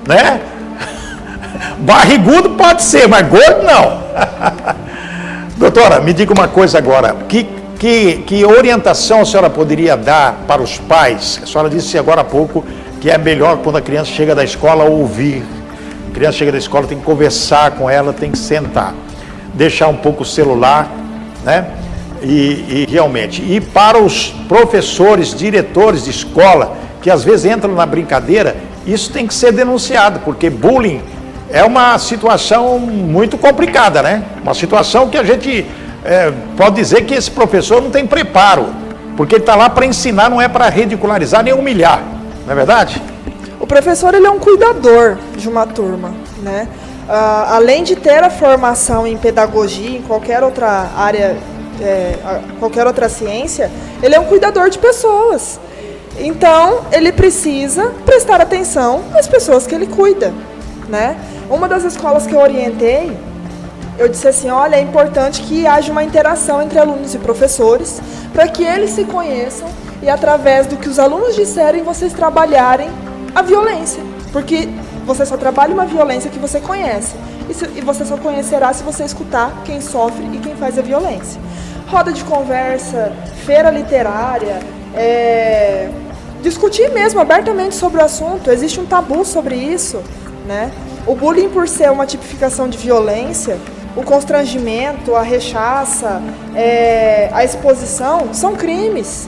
S2: Né? Barrigudo pode ser, mas gordo não. Doutora, me diga uma coisa agora. Que orientação a senhora poderia dar para os pais? A senhora disse agora há pouco que é melhor quando a criança chega da escola ouvir. A criança chega da escola, tem que conversar com ela, tem que sentar. Deixar um pouco o celular, né? E realmente. E para os professores, diretores de escola, que às vezes entram na brincadeira, isso tem que ser denunciado, porque bullying é uma situação muito complicada, né? Uma situação que a gente pode dizer que esse professor não tem preparo, porque ele está lá para ensinar, não é para ridicularizar nem humilhar, não é verdade?
S5: O professor, ele é um cuidador de uma turma, né? Além de ter a formação em pedagogia, em qualquer outra área, qualquer outra ciência, ele é um cuidador de pessoas. Então, ele precisa prestar atenção nas pessoas que ele cuida, né? Uma das escolas que eu orientei, eu disse assim, olha, é importante que haja uma interação entre alunos e professores, para que eles se conheçam e, através do que os alunos disserem, vocês trabalharem a violência. Porque você só trabalha uma violência que você conhece. E você só conhecerá se você escutar quem sofre e quem faz a violência. Roda de conversa, feira literária, discutir mesmo abertamente sobre o assunto. Existe um tabu sobre isso, né? O bullying, por ser uma tipificação de violência, o constrangimento, a rechaça, a exposição, são crimes.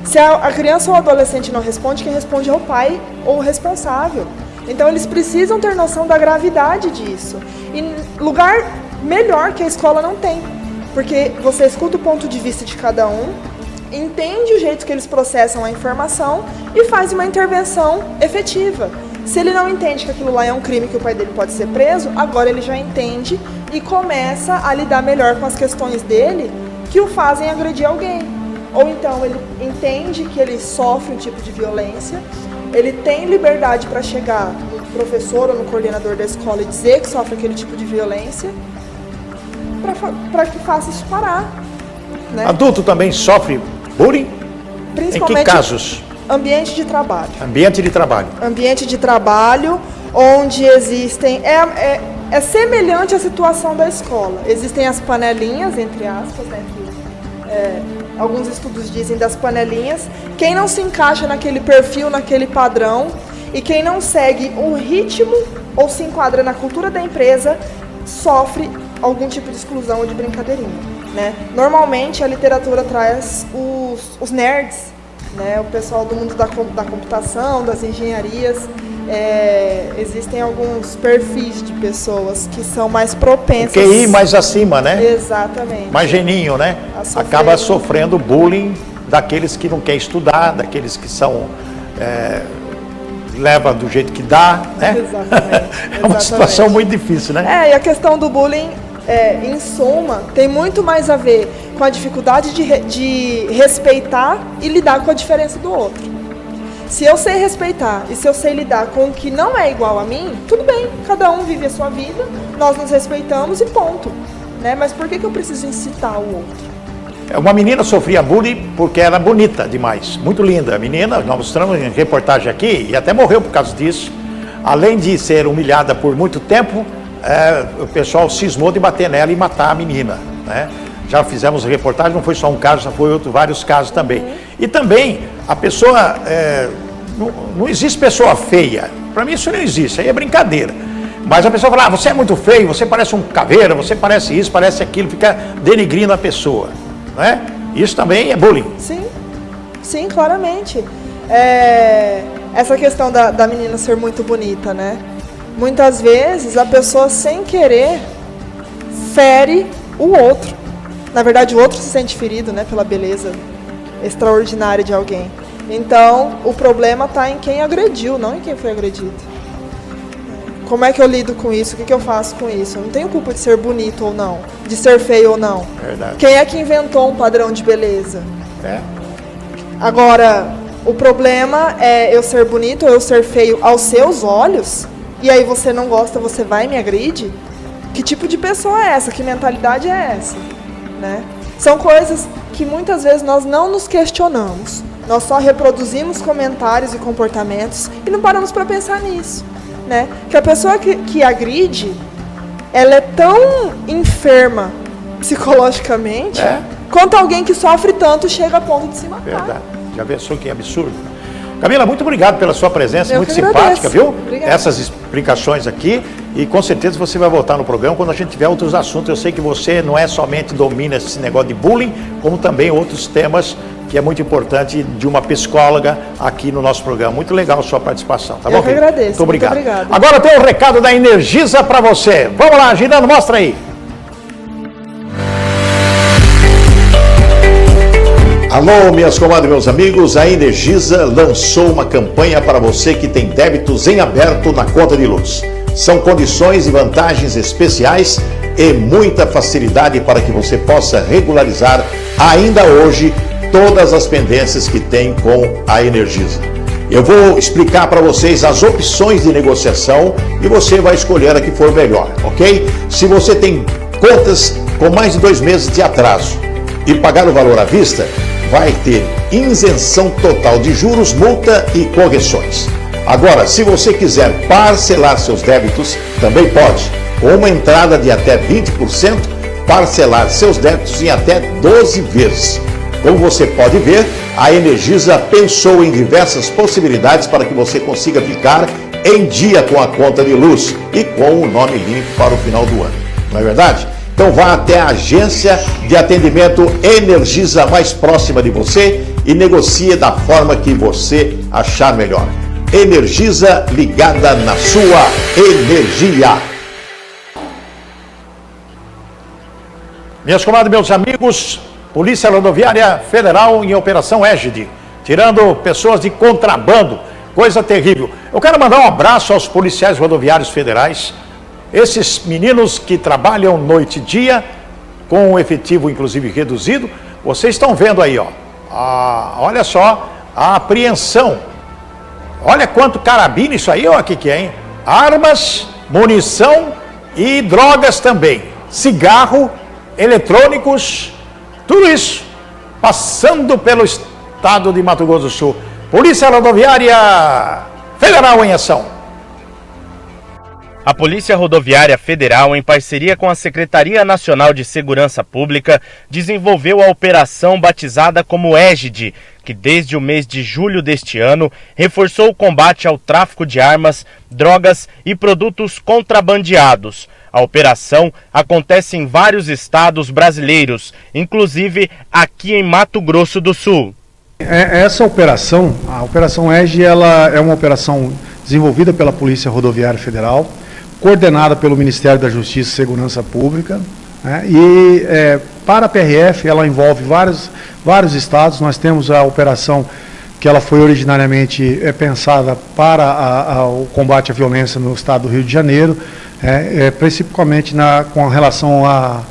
S5: Se a criança ou o adolescente não responde, quem responde é o pai ou o responsável. Então, eles precisam ter noção da gravidade disso. E lugar melhor que a escola não tem. Porque você escuta o ponto de vista de cada um, entende o jeito que eles processam a informação e faz uma intervenção efetiva. Se ele não entende que aquilo lá é um crime, que o pai dele pode ser preso, agora ele já entende e começa a lidar melhor com as questões dele que o fazem agredir alguém. Ou então ele entende que ele sofre um tipo de violência, ele tem liberdade para chegar no professor ou no coordenador da escola e dizer que sofre aquele tipo de violência, para que faça isso parar. Né?
S2: Adulto também sofre bullying?
S5: Principalmente
S2: em que casos?
S5: Ambiente de trabalho.
S2: Ambiente de trabalho. Ambiente
S5: de trabalho, onde existem... É semelhante à situação da escola. Existem as panelinhas, entre aspas, né, que alguns estudos dizem das panelinhas. Quem não se encaixa naquele perfil, naquele padrão, e quem não segue o ritmo ou se enquadra na cultura da empresa, sofre algum tipo de exclusão ou de brincadeirinha. Né? Normalmente, a literatura traz os nerds, né? O pessoal do mundo da computação, das engenharias. Existem alguns perfis de pessoas que são mais propensas.
S2: O QI mais acima, né?
S5: Exatamente.
S2: Mais geninho, né? Acaba sofrendo bullying daqueles que não querem estudar, daqueles que são... leva do jeito que dá, né?
S5: Exatamente.
S2: É uma situação muito difícil, né?
S5: E a questão do bullying, em suma, tem muito mais a ver com a dificuldade de respeitar e lidar com a diferença do outro. Se eu sei respeitar e se eu sei lidar com o que não é igual a mim, tudo bem, cada um vive a sua vida, nós nos respeitamos e ponto. Né? Mas por que eu preciso incitar o outro?
S2: Uma menina sofria bullying porque era bonita demais, muito linda. A menina, nós mostramos em reportagem aqui, e até morreu por causa disso. Além de ser humilhada por muito tempo, o pessoal cismou de bater nela e matar a menina. Né? Já fizemos reportagem, não foi só um caso, já foi vários casos também. E também, a pessoa, não existe pessoa feia. Para mim isso não existe, aí é brincadeira. Mas a pessoa fala, você é muito feio, você parece um caveira, você parece isso, parece aquilo, fica denigrindo a pessoa. Né? Isso também é bullying.
S5: Sim, claramente. Essa questão da menina ser muito bonita, né? Muitas vezes a pessoa, sem querer, fere o outro. Na verdade, o outro se sente ferido, né, pela beleza extraordinária de alguém. Então, o problema está em quem agrediu, não em quem foi agredido. Como é que eu lido com isso? O que eu faço com isso? Eu não tenho culpa de ser bonito ou não, de ser feio ou não.
S2: Verdade.
S5: Quem é que inventou um padrão de beleza?
S2: É.
S5: Agora, o problema é eu ser bonito ou eu ser feio aos seus olhos, e aí você não gosta, você vai e me agride? Que tipo de pessoa é essa? Que mentalidade é essa? Né? São coisas que muitas vezes nós não nos questionamos. Nós só reproduzimos comentários e comportamentos e não paramos para pensar nisso. Né? Que a pessoa que agride, ela é tão enferma psicologicamente quanto alguém que sofre tanto chega a ponto de se matar.
S2: Verdade. Já pensou que absurdo? Camila, muito obrigado pela sua presença, muito
S5: que
S2: simpática,
S5: agradeço.
S2: viu?
S5: Obrigada.
S2: Essas explicações aqui, e com certeza você vai voltar no programa quando a gente tiver outros assuntos. Eu sei que você não é somente domina esse negócio de bullying, como também outros temas que é muito importante de uma psicóloga aqui no nosso programa. Muito legal a sua participação, tá bom?
S5: Eu que agradeço.
S2: Muito obrigado.
S5: Muito obrigada.
S2: Agora tem um recado da Energisa para você. Vamos lá, Girando, mostra aí. Alô, minhas comadres e meus amigos, a Energisa lançou uma campanha para você que tem débitos em aberto na conta de luz. São condições e vantagens especiais e muita facilidade para que você possa regularizar ainda hoje todas as pendências que tem com a Energisa. Eu vou explicar para vocês as opções de negociação e você vai escolher a que for melhor, ok? Se você tem contas com mais de 2 meses de atraso e pagar o valor à vista, vai ter isenção total de juros, multa e correções. Agora, se você quiser parcelar seus débitos, também pode. Com uma entrada de até 20%, parcelar seus débitos em até 12 vezes. Como você pode ver, a Energisa pensou em diversas possibilidades para que você consiga ficar em dia com a conta de luz e com o nome limpo para o final do ano. Não é verdade? Então vá até a agência de atendimento Energisa mais próxima de você e negocie da forma que você achar melhor. Energisa, ligada na sua energia. Minhas comadres, meus amigos, Polícia Rodoviária Federal em Operação Égide, tirando pessoas de contrabando, coisa terrível. Eu quero mandar um abraço aos policiais rodoviários federais, esses meninos que trabalham noite e dia, com um efetivo inclusive reduzido. Vocês estão vendo aí, ó, olha só a apreensão. Olha quanto carabina isso aí, ó, o que é, hein? Armas, munição e drogas também. Cigarro, eletrônicos, tudo isso passando pelo estado de Mato Grosso do Sul. Polícia Rodoviária Federal em ação.
S7: A Polícia Rodoviária Federal, em parceria com a Secretaria Nacional de Segurança Pública, desenvolveu a operação batizada como Égide, que desde o mês de julho deste ano reforçou o combate ao tráfico de armas, drogas e produtos contrabandeados. A operação acontece em vários estados brasileiros, inclusive aqui em Mato Grosso do Sul.
S8: Essa operação, a Operação Égide, ela é uma operação desenvolvida pela Polícia Rodoviária Federal, coordenada pelo Ministério da Justiça e Segurança Pública, né? Para a PRF ela envolve vários estados. Nós temos a operação que ela foi originariamente pensada para o combate à violência no estado do Rio de Janeiro, principalmente com relação à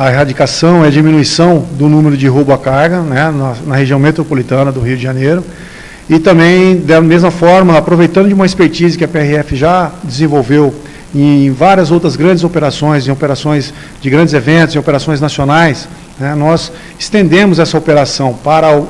S8: erradicação e à diminuição do número de roubo à carga, né, na região metropolitana do Rio de Janeiro. E também, da mesma forma, aproveitando de uma expertise que a PRF já desenvolveu em várias outras grandes operações, em operações de grandes eventos, em operações nacionais, né, nós estendemos essa operação para o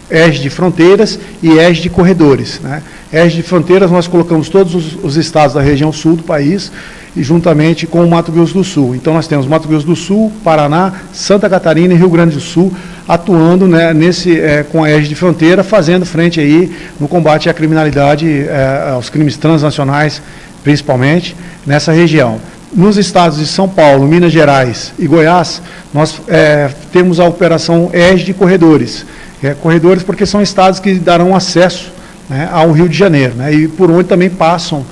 S8: Égide de Fronteiras e Égide de Corredores. Né. Égide de Fronteiras nós colocamos todos os estados da região sul do país, e juntamente com o Mato Grosso do Sul. Então nós temos Mato Grosso do Sul, Paraná, Santa Catarina e Rio Grande do Sul atuando, né, com a Égide de Fronteira, fazendo frente aí no combate à criminalidade, aos crimes transnacionais, principalmente nessa região. Nos estados de São Paulo, Minas Gerais e Goiás, nós temos a operação Égide de Corredores. Corredores porque são estados que darão acesso, né, ao Rio de Janeiro, né, e por onde também passam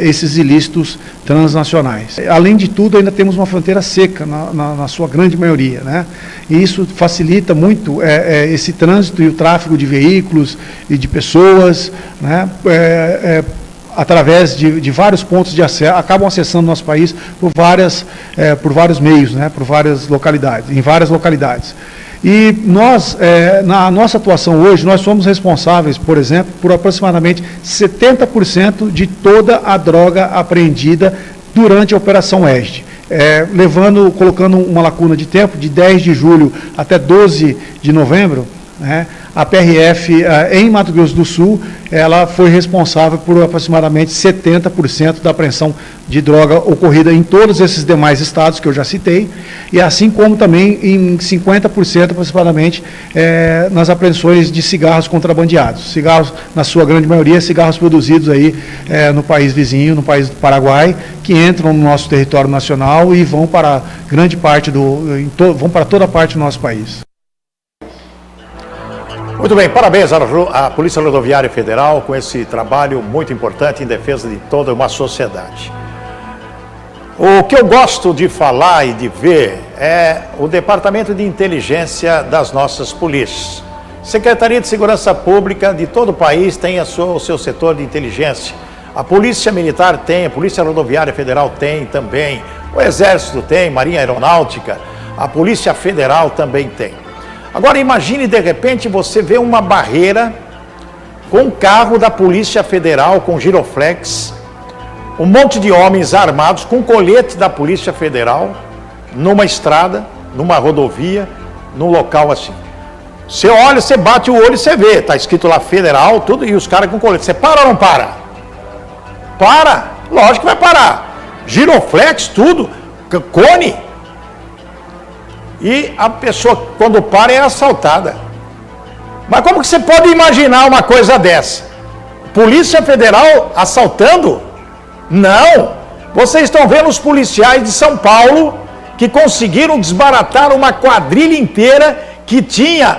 S8: esses ilícitos transnacionais. Além de tudo, ainda temos uma fronteira seca, na sua grande maioria, né, e isso facilita muito esse trânsito e o tráfego de veículos e de pessoas, né, através de vários pontos de acesso, acabam acessando nosso país por vários meios, né, por várias localidades, em várias localidades. E nós, na nossa atuação hoje, nós somos responsáveis, por exemplo, por aproximadamente 70% de toda a droga apreendida durante a Operação EGID. Colocando uma lacuna de tempo, de 10 de julho até 12 de novembro, né, a PRF em Mato Grosso do Sul, ela foi responsável por aproximadamente 70% da apreensão de droga ocorrida em todos esses demais estados que eu já citei, e assim como também em 50% aproximadamente nas apreensões de cigarros contrabandeados. Cigarros, na sua grande maioria, cigarros produzidos aí no país vizinho, no país do Paraguai, que entram no nosso território nacional e vão para grande parte vão para toda parte do nosso país.
S2: Muito bem, parabéns à Polícia Rodoviária Federal com esse trabalho muito importante em defesa de toda uma sociedade. O que eu gosto de falar e de ver é o Departamento de Inteligência das nossas polícias. Secretaria de Segurança Pública de todo o país tem o seu setor de inteligência. A Polícia Militar tem, a Polícia Rodoviária Federal tem também, o Exército tem, Marinha Aeronáutica, a Polícia Federal também tem. Agora imagine, de repente, você vê uma barreira com um carro da Polícia Federal, com giroflex, um monte de homens armados com colete da Polícia Federal, numa estrada, numa rodovia, num local assim. Você olha, você bate o olho e você vê, está escrito lá Federal, tudo, e os caras com colete. Você para ou não para? Para! Lógico que vai parar. Giroflex, tudo, cone. E a pessoa, quando para, é assaltada. Mas como que você pode imaginar uma coisa dessa? Polícia Federal assaltando? Não! Vocês estão vendo os policiais de São Paulo que conseguiram desbaratar uma quadrilha inteira que tinha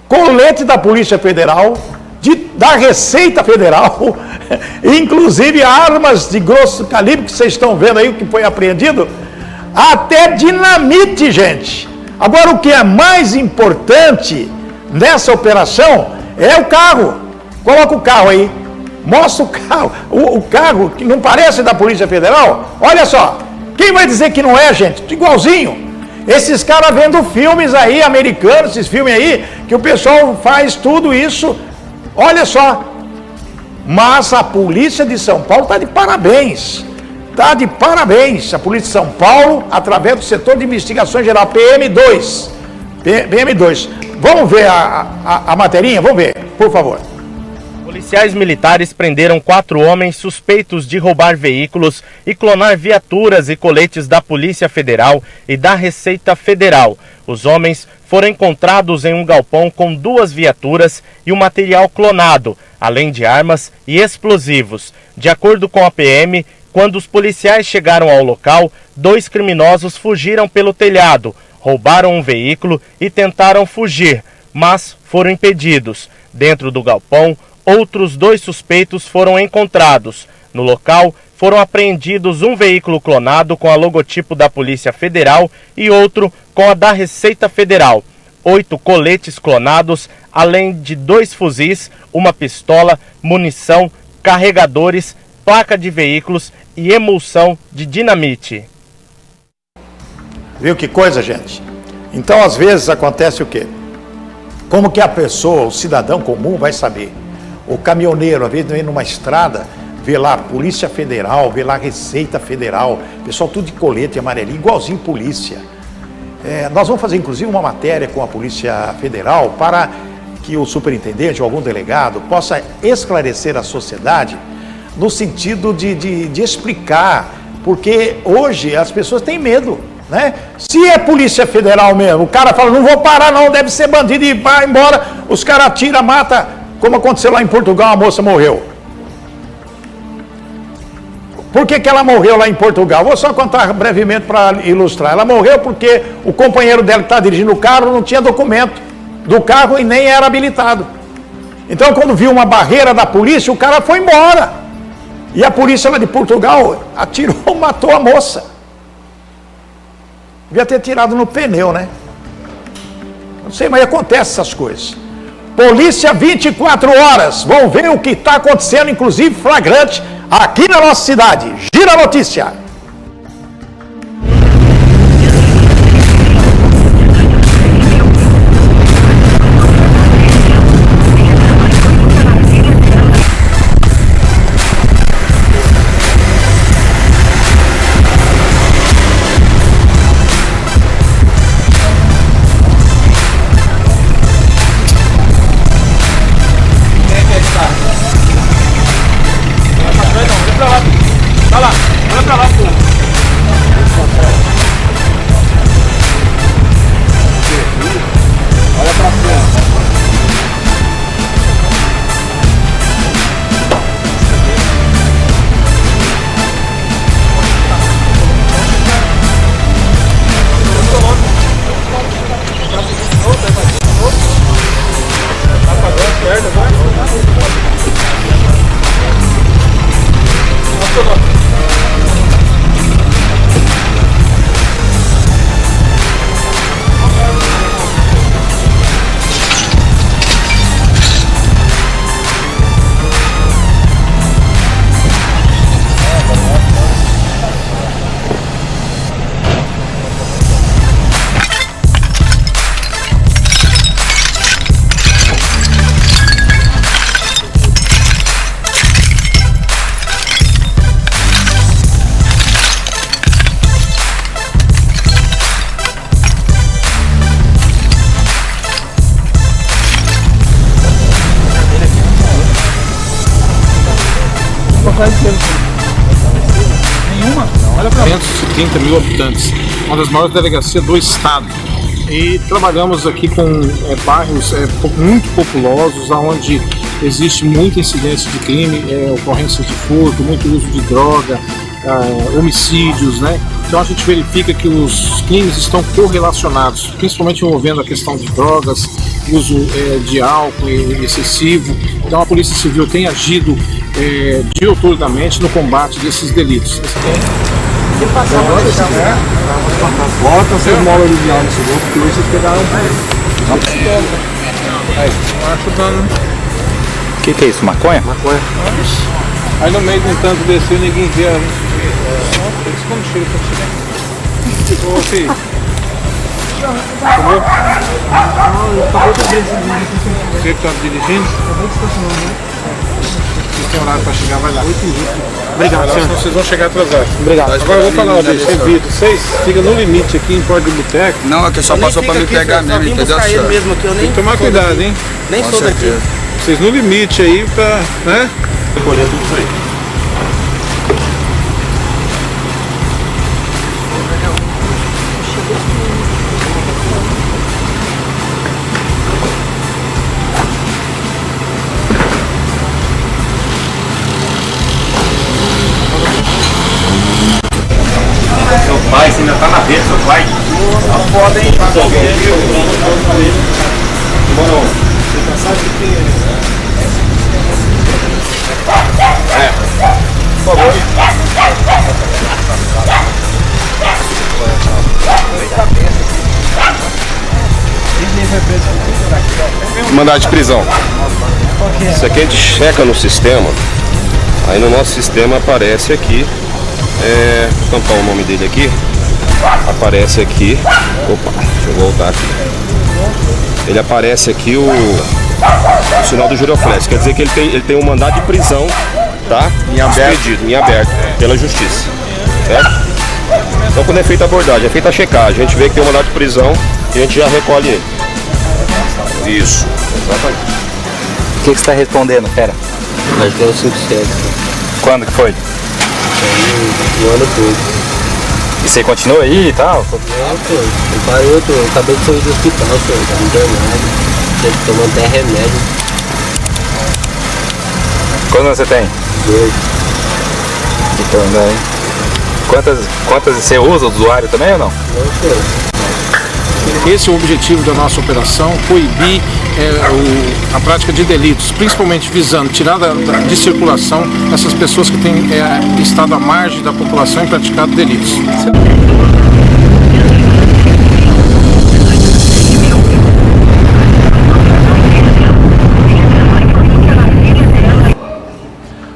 S2: colete da Polícia Federal, da Receita Federal, inclusive armas de grosso calibre que vocês estão vendo aí, o que foi apreendido, até dinamite, gente. Agora, o que é mais importante nessa operação é o carro. Coloca o carro aí. Mostra o carro. O carro que não parece da Polícia Federal. Olha só. Quem vai dizer que não é, gente? Igualzinho. Esses caras vendo filmes aí, americanos, esses filmes aí, que o pessoal faz tudo isso. Olha só. Mas a Polícia de São Paulo está de parabéns. Está de parabéns a Polícia de São Paulo, através do setor de investigações geral, PM2. PM2. Vamos ver a materinha? Vamos ver, por favor.
S7: Policiais militares prenderam 4 homens suspeitos de roubar veículos e clonar viaturas e coletes da Polícia Federal e da Receita Federal. Os homens foram encontrados em um galpão com 2 viaturas e o material clonado, além de armas e explosivos. De acordo com a PM, quando os policiais chegaram ao local, 2 criminosos fugiram pelo telhado, roubaram um veículo e tentaram fugir, mas foram impedidos. Dentro do galpão, outros 2 suspeitos foram encontrados. No local, foram apreendidos um veículo clonado com a logotipo da Polícia Federal e outro com a da Receita Federal. 8 coletes clonados, além de 2 fuzis, uma pistola, munição, carregadores, placa de veículos e emulsão de dinamite.
S2: Viu que coisa, gente? Então, às vezes, acontece o quê? Como que a pessoa, o cidadão comum vai saber? O caminhoneiro, às vezes, vem numa estrada, vê lá Polícia Federal, vê lá Receita Federal, pessoal tudo de colete amarelinho, igualzinho polícia. Nós vamos fazer, inclusive, uma matéria com a Polícia Federal para que o superintendente ou algum delegado possa esclarecer a sociedade no sentido de explicar, porque hoje as pessoas têm medo, né? Se é Polícia Federal mesmo, o cara fala, não vou parar não, deve ser bandido e vai embora, os caras atiram, mata, como aconteceu lá em Portugal, a moça morreu. Por que ela morreu lá em Portugal? Vou só contar brevemente para ilustrar. Ela morreu porque o companheiro dela que está dirigindo o carro não tinha documento do carro e nem era habilitado. Então, quando viu uma barreira da polícia, o cara foi embora. E a polícia lá de Portugal atirou, matou a moça. Devia ter tirado no pneu, né? Não sei, mas acontece essas coisas. Polícia 24 horas. Vão ver o que está acontecendo, inclusive flagrante, aqui na nossa cidade. Gira a notícia.
S9: Nenhuma? Olha pra 230 mil habitantes, uma das maiores delegacias do estado. E trabalhamos aqui com bairros muito populosos, onde existe muita incidência de crime, ocorrências de furto, muito uso de droga, homicídios, né? Então a gente verifica que os crimes estão correlacionados, principalmente envolvendo a questão de drogas, uso de álcool excessivo. Então a Polícia Civil tem agido diuturnamente no combate desses delitos.
S10: Bota essas molas aliviadas nesse grupo, porque hoje vocês pegaram
S11: O que é isso? Maconha?
S10: maconha.
S9: Aí no meio, no entanto, desceu e ninguém vê. Eles quando chega, Ô filho. Você que está dirigindo? Vocês têm horário para chegar, vai lá.
S10: Obrigado, senhor.
S9: Vocês vão chegar atrasados.
S10: Obrigado.
S9: Agora eu vou falar uma vez, vocês ficam no limite aqui em Porto do Boteco.
S11: Não, é que só passou pra me pegar mesmo, entendeu?
S9: Tem que tomar cuidado, hein?
S10: Nem sou daqui.
S9: Vocês no limite aí pra, né?
S3: Colher tudo isso aí.
S11: Seu pai, você ainda tá na rede, seu pai? Tá foda, hein?
S9: Demorou. Você sabe que por favor.
S3: Mandado de prisão. Isso aqui a gente checa no sistema. Aí no nosso sistema aparece aqui. Vou tampar o nome dele aqui. Aparece aqui. Opa, deixa eu voltar aqui. Ele aparece aqui o sinal do giroflex. Quer dizer que ele tem um mandado de prisão, tá? Em aberto, pela justiça. Certo? Então quando é feita a abordagem, é feita a checagem. A gente vê que tem um mandado de prisão e a gente já recolhe ele. Isso, exatamente.
S11: O que você tá respondendo, fera?
S10: Acho que é o 57.
S11: Quando que foi?
S10: O ano todo.
S11: E você continua aí e tal?
S10: Eu parei, eu acabei de sair do hospital, senhor. Tá internado. Tem que tomar até remédio.
S11: Quantos anos você tem?
S10: 2.
S11: Então, né? Quantas você usa o usuário também ou não?
S10: Não, senhor.
S9: Esse é o objetivo da nossa operação, coibir a prática de delitos, principalmente visando tirar de circulação essas pessoas que têm estado à margem da população e praticado delitos.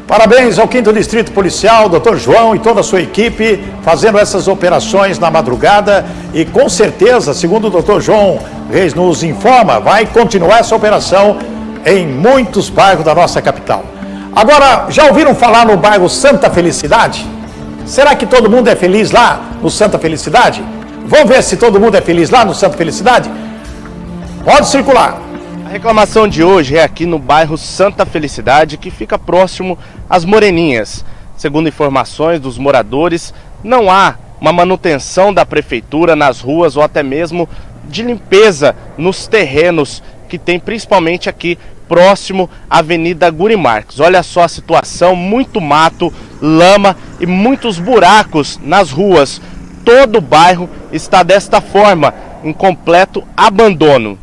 S2: Parabéns ao 5º Distrito Policial, Dr. João e toda a sua equipe, fazendo essas operações na madrugada e com certeza, segundo o Dr. João Reis nos informa, vai continuar essa operação em muitos bairros da nossa capital. Agora, já ouviram falar no bairro Santa Felicidade? Será que todo mundo é feliz lá no Santa Felicidade? Vamos ver se todo mundo é feliz lá no Santa Felicidade? Pode circular.
S7: A reclamação de hoje é aqui no bairro Santa Felicidade, que fica próximo às Moreninhas. Segundo informações dos moradores, não há uma manutenção da prefeitura nas ruas ou até mesmo de limpeza nos terrenos que tem principalmente aqui próximo à Avenida Guri Marques. Olha só a situação, muito mato, lama e muitos buracos nas ruas. Todo o bairro está desta forma, em completo abandono.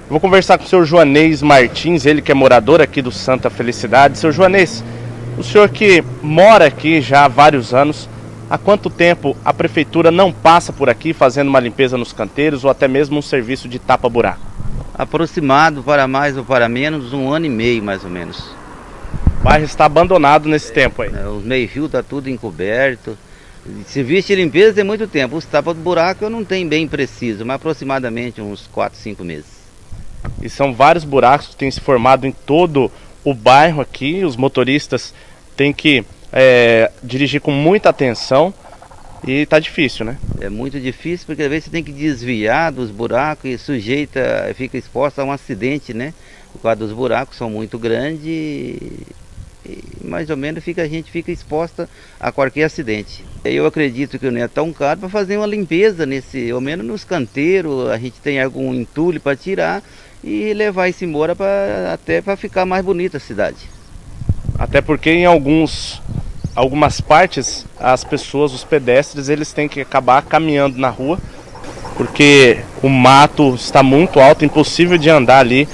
S7: Vou conversar com o senhor Joanês Martins, ele que é morador aqui do Santa Felicidade. Senhor Joanês, o senhor que mora aqui já há vários anos, há quanto tempo a prefeitura não passa por aqui fazendo uma limpeza nos canteiros ou até mesmo um serviço de tapa-buraco?
S12: Aproximado, para mais ou para menos, 1 ano e meio mais ou menos.
S7: O bairro está abandonado nesse tempo aí?
S12: Os meio-fio está tudo encoberto. Serviço de limpeza tem muito tempo. Os tapa-buraco eu não tenho bem preciso, mas aproximadamente uns 4, 5 meses.
S7: E são vários buracos que têm se formado em todo o bairro aqui. Os motoristas têm que dirigir com muita atenção e tá difícil, né?
S12: É muito difícil porque às vezes você tem que desviar dos buracos e fica exposto a um acidente, né? Por causa dos buracos são muito grandes e mais ou menos a gente fica exposta a qualquer acidente. Eu acredito que não é tão caro para fazer uma limpeza ao menos nos canteiros, a gente tem algum entulho para tirar e levar isso embora até para ficar mais bonita a cidade.
S7: Até porque em algumas partes as pessoas, os pedestres, eles têm que acabar caminhando na rua porque o mato está muito alto, impossível de andar ali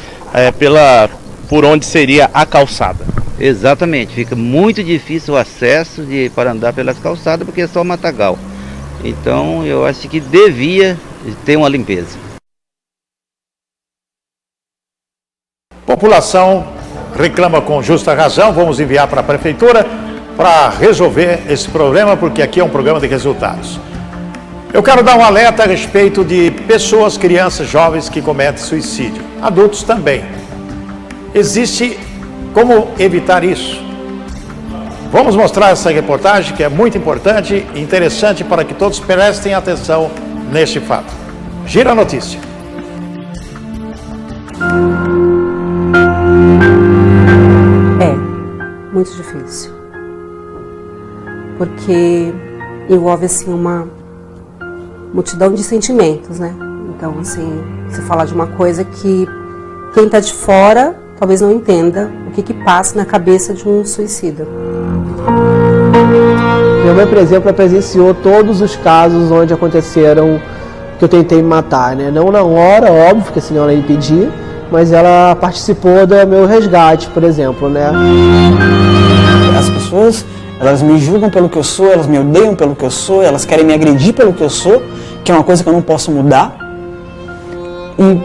S7: por onde seria a calçada.
S12: Exatamente, fica muito difícil o acesso para andar pelas calçadas porque é só matagal. Então eu acho que devia ter uma limpeza.
S2: População reclama com justa razão, vamos enviar para a prefeitura para resolver esse problema, porque aqui é um programa de resultados. Eu quero dar um alerta a respeito de pessoas, crianças, jovens que cometem suicídio, adultos também. Existe como evitar isso. Vamos mostrar essa reportagem que é muito importante e interessante para que todos prestem atenção neste fato. Gira a notícia.
S13: Muito difícil, porque envolve assim uma multidão de sentimentos, né? Então assim, você falar de uma coisa que quem está de fora talvez não entenda o que passa na cabeça de um suicida.
S14: Minha mãe, por exemplo, presenciou todos os casos onde aconteceram que eu tentei me matar, né? Não na hora, óbvio, porque senão ela ia impedir, mas ela participou do meu resgate, por exemplo, né?
S15: As pessoas, elas me julgam pelo que eu sou, elas me odeiam pelo que eu sou, elas querem me agredir pelo que eu sou, que é uma coisa que eu não posso mudar. E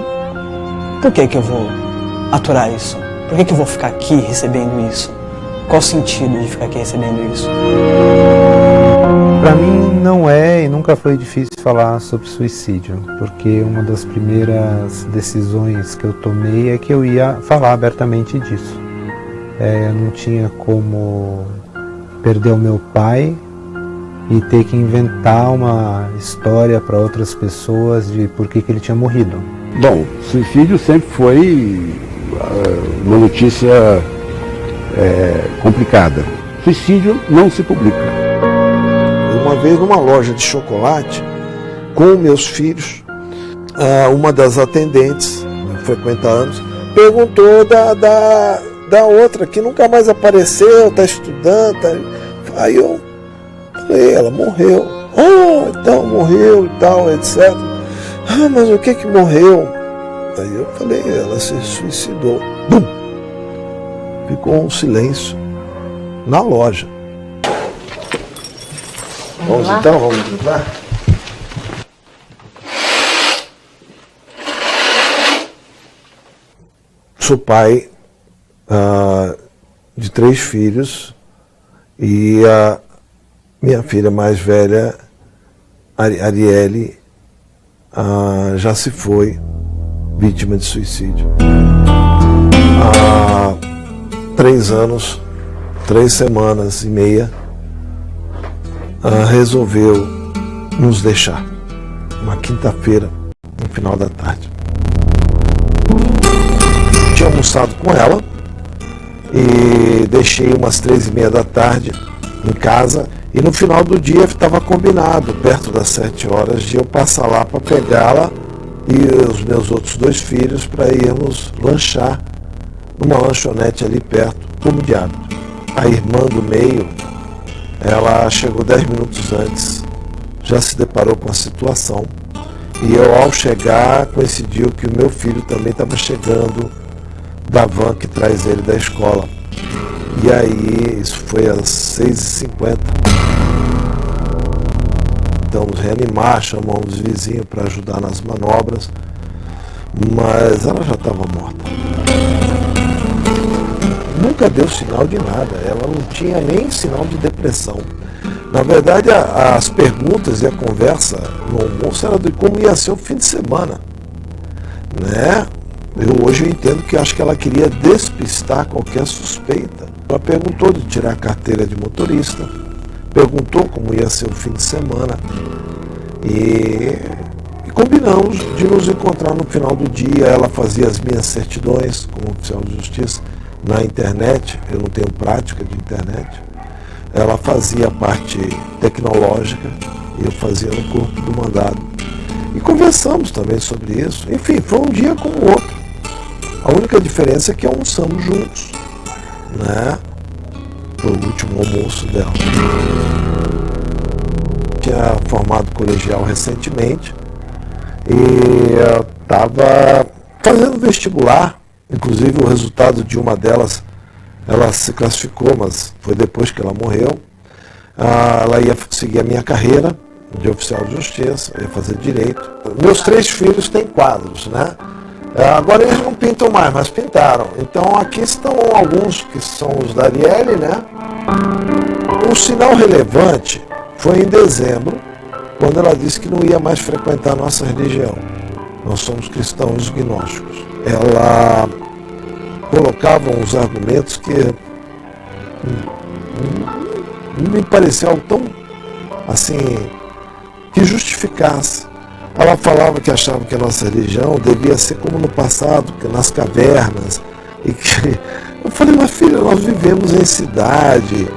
S15: por que eu vou aturar isso? Por que eu vou ficar aqui recebendo isso? Qual o sentido de ficar aqui recebendo isso?
S16: Para mim não é e nunca foi difícil falar sobre suicídio, porque uma das primeiras decisões que eu tomei é que eu ia falar abertamente disso. Eu não tinha como perder o meu pai e ter que inventar uma história para outras pessoas de por que ele tinha morrido.
S17: Bom, suicídio sempre foi uma notícia complicada. Suicídio não se publica.
S18: Uma vez numa loja de chocolate, com meus filhos, uma das atendentes, 50 anos, perguntou da outra, que nunca mais apareceu, está estudando. Aí eu falei, ela morreu. Então morreu e tal, etc. Ah, mas o que morreu? Aí eu falei, ela se suicidou. Bum! Ficou um silêncio na loja. Vamos então, vamos lá? Sou pai de 3 filhos e a minha filha mais velha, Arielle, já se foi, vítima de suicídio. Há 3 anos, 3 semanas e meia, resolveu nos deixar. Uma quinta-feira, no final da tarde. Tinha almoçado com ela e deixei umas 3h30 da tarde em casa. E no final do dia estava combinado, perto das 7 horas, de eu passar lá para pegá-la e os meus outros 2 filhos para irmos lanchar numa lanchonete ali perto, como de hábito. A irmã do meio, ela chegou 10 minutos antes, já se deparou com a situação. E eu, ao chegar, coincidiu que o meu filho também estava chegando da van que traz ele da escola. E aí, isso foi às 6h50. Tentamos reanimar, chamamos os vizinhos para ajudar nas manobras, mas ela já estava morta. Nunca deu sinal de nada, ela não tinha nem sinal de depressão. Na verdade, as perguntas e a conversa no almoço era de como ia ser o fim de semana, né? Hoje eu entendo que acho que ela queria despistar qualquer suspeita. Ela perguntou de tirar a carteira de motorista, perguntou como ia ser o fim de semana e combinamos de nos encontrar no final do dia. Ela fazia as minhas certidões como oficial de justiça na internet, eu não tenho prática de internet. Ela fazia a parte tecnológica e eu fazia no corpo do mandado. E conversamos também sobre isso. Enfim, foi um dia como o outro. A única diferença é que almoçamos juntos, né? Foi o último almoço dela. Tinha formado colegial recentemente e estava fazendo vestibular. Inclusive o resultado de uma delas, ela se classificou, mas foi depois que ela morreu. Ela ia seguir a minha carreira de oficial de justiça, ia fazer direito. Meus 3 filhos têm quadros, né? Agora eles não pintam mais, mas pintaram. Então aqui estão alguns que são os da Arielle, né? Um sinal relevante foi em dezembro, quando ela disse que não ia mais frequentar a nossa religião. Nós somos cristãos gnósticos. Ela colocava uns argumentos que me parecia algo tão assim que justificasse. Ela falava que achava que a nossa religião devia ser como no passado, que nas cavernas. E que... Eu falei, mas filha, nós vivemos em cidade.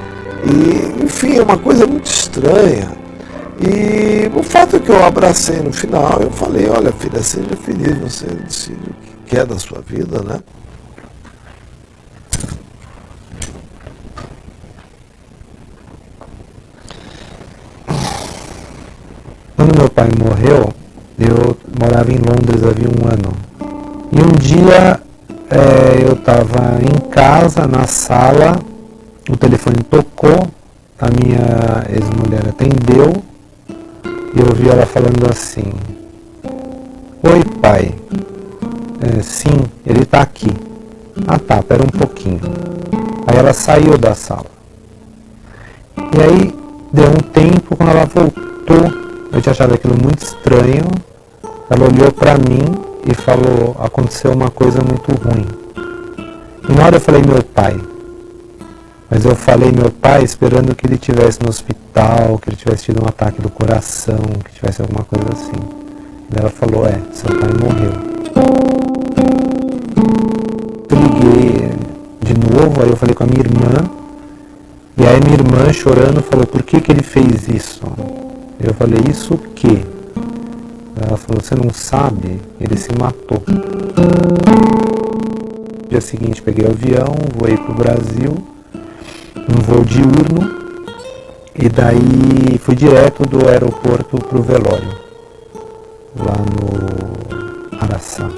S18: E, enfim, é uma coisa muito estranha. E o fato é que eu abracei no final, eu falei, olha filha, seja feliz, você decide o que quer da sua vida, né?
S16: Quando meu pai morreu, eu morava em Londres havia 1 ano. E um dia eu estava em casa, na sala, o telefone tocou, a minha ex-mulher atendeu e eu ouvi ela falando assim: oi pai, sim, ele está aqui. Ah tá, pera um pouquinho. Aí ela saiu da sala. E aí deu um tempo, quando ela voltou, eu tinha achado aquilo muito estranho. Ela olhou para mim e falou: aconteceu uma coisa muito ruim. E na hora eu falei meu pai. Mas eu falei meu pai esperando que ele estivesse no hospital, que ele tivesse tido um ataque do coração, que tivesse alguma coisa assim. E ela falou: seu pai morreu. Eu liguei de novo, aí eu falei com a minha irmã. E aí minha irmã, chorando, falou: por que ele fez isso? Eu falei: isso o quê? Ela falou: você não sabe? Ele se matou. No dia seguinte peguei o avião, voei para o Brasil, um voo diurno, e daí fui direto do aeroporto para o velório, lá massa.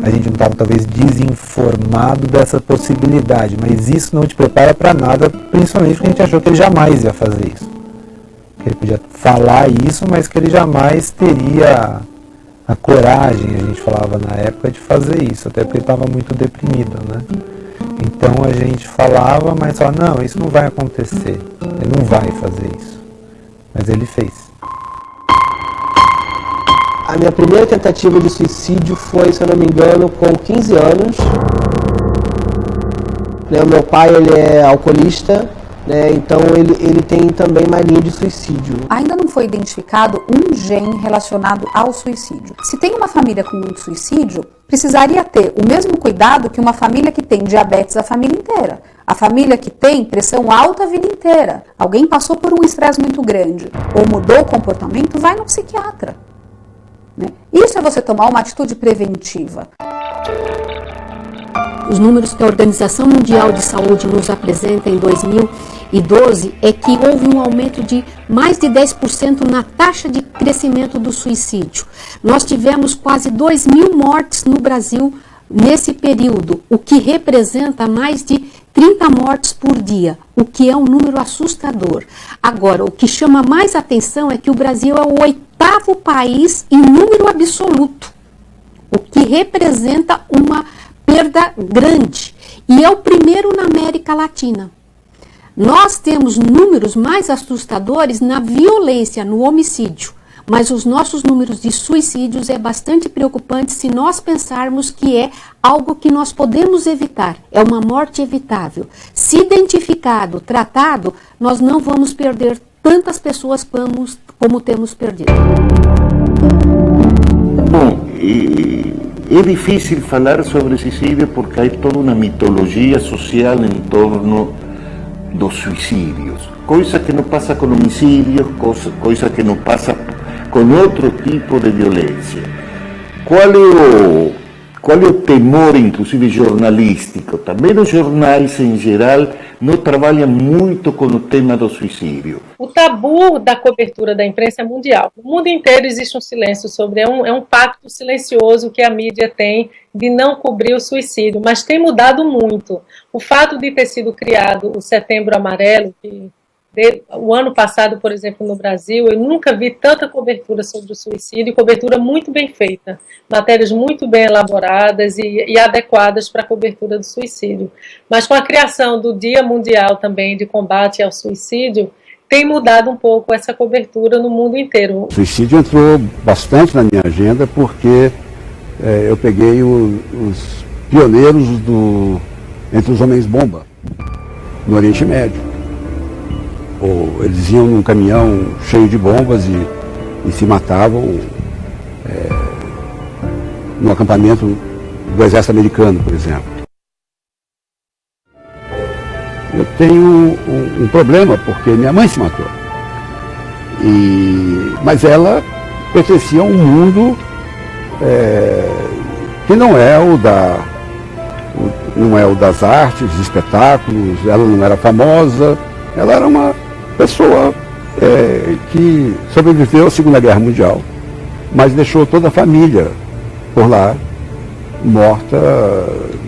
S16: A gente não estava talvez desinformado dessa possibilidade, mas isso não te prepara para nada, principalmente porque a gente achou que ele jamais ia fazer isso. Que ele podia falar isso, mas que ele jamais teria a coragem, a gente falava na época, de fazer isso, até porque ele estava muito deprimido, né? Então a gente falava, mas só, não, isso não vai acontecer, ele não vai fazer isso. Mas ele fez.
S14: A minha primeira tentativa de suicídio foi, se eu não me engano, com 15 anos. O meu pai, ele é alcoolista, né, então ele tem também mania de suicídio.
S19: Ainda não foi identificado um gene relacionado ao suicídio. Se tem uma família com muito suicídio, precisaria ter o mesmo cuidado que uma família que tem diabetes a família inteira. A família que tem pressão alta a vida inteira. Alguém passou por um estresse muito grande ou mudou o comportamento, vai no psiquiatra. Isso é você tomar uma atitude preventiva.
S20: Os números que a Organização Mundial de Saúde nos apresenta em 2012 é que houve um aumento de mais de 10% na taxa de crescimento do suicídio. Nós tivemos quase 2.000 mortes no Brasil nesse período, o que representa mais de 30 mortes por dia, o que é um número assustador. Agora, o que chama mais atenção é que o Brasil é o 8º país em número absoluto, o que representa uma perda grande, e é o primeiro na América Latina. Nós temos números mais assustadores na violência, no homicídio, mas os nossos números de suicídios é bastante preocupante se nós pensarmos que é algo que nós podemos evitar, é uma morte evitável. Se identificado, tratado, nós não vamos perder tantas pessoas como temos perdido.
S21: Bom, é difícil falar sobre suicídio porque há toda uma mitologia social em torno dos suicídios. Coisa que não passa com homicídios, coisa que não passa com outro tipo de violência. Qual é o temor, inclusive jornalístico? Também os jornais, em geral, não trabalham muito com o tema do suicídio.
S22: O tabu da cobertura da imprensa é mundial. No mundo inteiro existe um silêncio sobre, é um pacto silencioso que a mídia tem de não cobrir o suicídio, mas tem mudado muito. O fato de ter sido criado o Setembro Amarelo, que o ano passado, por exemplo, no Brasil, eu nunca vi tanta cobertura sobre o suicídio, cobertura muito bem feita, matérias muito bem elaboradas e adequadas para a cobertura do suicídio. Mas com a criação do Dia Mundial também de combate ao suicídio, tem mudado um pouco essa cobertura no mundo inteiro.
S17: O suicídio entrou bastante na minha agenda porque eu peguei os pioneiros entre os homens-bomba no Oriente Médio. Eles iam num caminhão cheio de bombas e se matavam no acampamento do exército americano, por exemplo. Eu tenho um problema, porque minha mãe se matou. Mas ela pertencia a um mundo que não é o das artes, dos espetáculos, ela não era famosa, ela era uma pessoa que sobreviveu à Segunda Guerra Mundial, mas deixou toda a família por lá, morta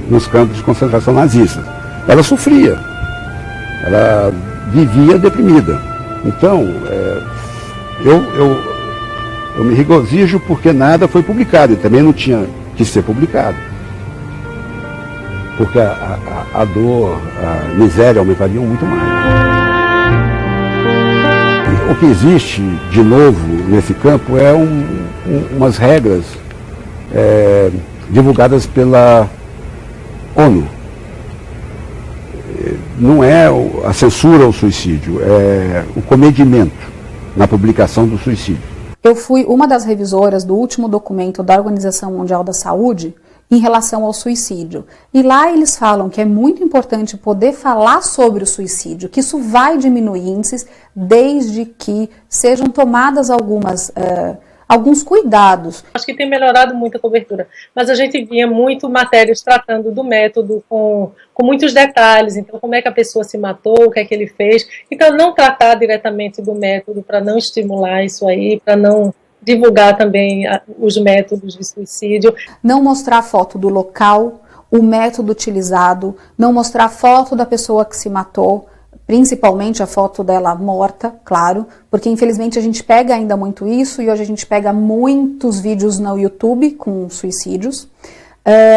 S17: nos campos de concentração nazistas. Ela sofria, ela vivia deprimida. Então, eu me regozijo porque nada foi publicado, e também não tinha que ser publicado. Porque a dor, a miséria aumentariam muito mais. O que existe de novo nesse campo é umas regras divulgadas pela ONU. Não é a censura ao suicídio, é o comedimento na publicação do suicídio.
S19: Eu fui uma das revisoras do último documento da Organização Mundial da Saúde em relação ao suicídio. E lá eles falam que é muito importante poder falar sobre o suicídio, que isso vai diminuir índices desde que sejam tomadas alguns cuidados.
S22: Acho que tem melhorado muito a cobertura, mas a gente via muito matérias tratando do método com muitos detalhes, então como é que a pessoa se matou, o que é que ele fez, então não tratar diretamente do método para não estimular isso aí, para não divulgar também os métodos de suicídio.
S19: Não mostrar a foto do local, o método utilizado, não mostrar a foto da pessoa que se matou, principalmente a foto dela morta, claro, porque infelizmente a gente pega ainda muito isso e hoje a gente pega muitos vídeos no YouTube com suicídios.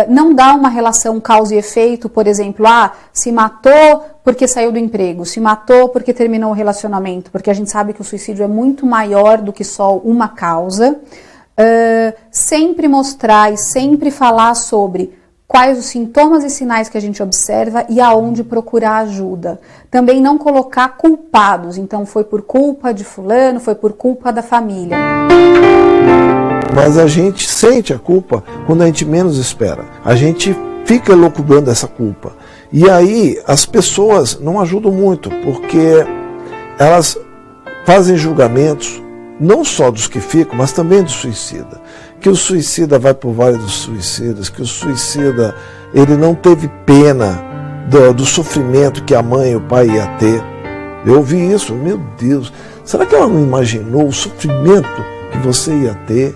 S19: Não dá uma relação causa e efeito, por exemplo, se matou porque saiu do emprego, se matou porque terminou o relacionamento, porque a gente sabe que o suicídio é muito maior do que só uma causa. Sempre mostrar e sempre falar sobre quais os sintomas e sinais que a gente observa e aonde procurar ajuda. Também não colocar culpados, então foi por culpa de fulano, foi por culpa da família.
S18: Mas a gente sente a culpa quando a gente menos espera. A gente fica elucubrando essa culpa. E aí as pessoas não ajudam muito, porque elas fazem julgamentos, não só dos que ficam, mas também do suicida. Que o suicida vai para o Vale dos Suicidas, que o suicida ele não teve pena do sofrimento que a mãe e o pai ia ter. Eu ouvi isso, meu Deus, será que ela não imaginou o sofrimento que você ia ter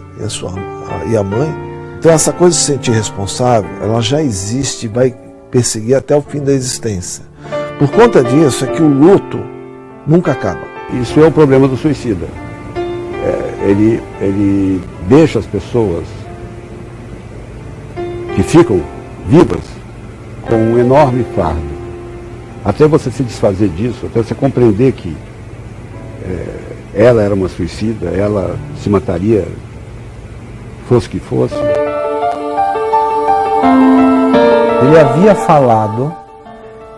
S18: e a mãe? Então essa coisa de se sentir responsável, ela já existe e vai perseguir até o fim da existência. Por conta disso é que o luto nunca acaba.
S17: Isso é o problema do suicida. Ele deixa as pessoas que ficam vivas com um enorme fardo. Até você se desfazer disso, até você compreender que ela era uma suicida, ela se mataria, fosse o que fosse.
S16: Ele havia falado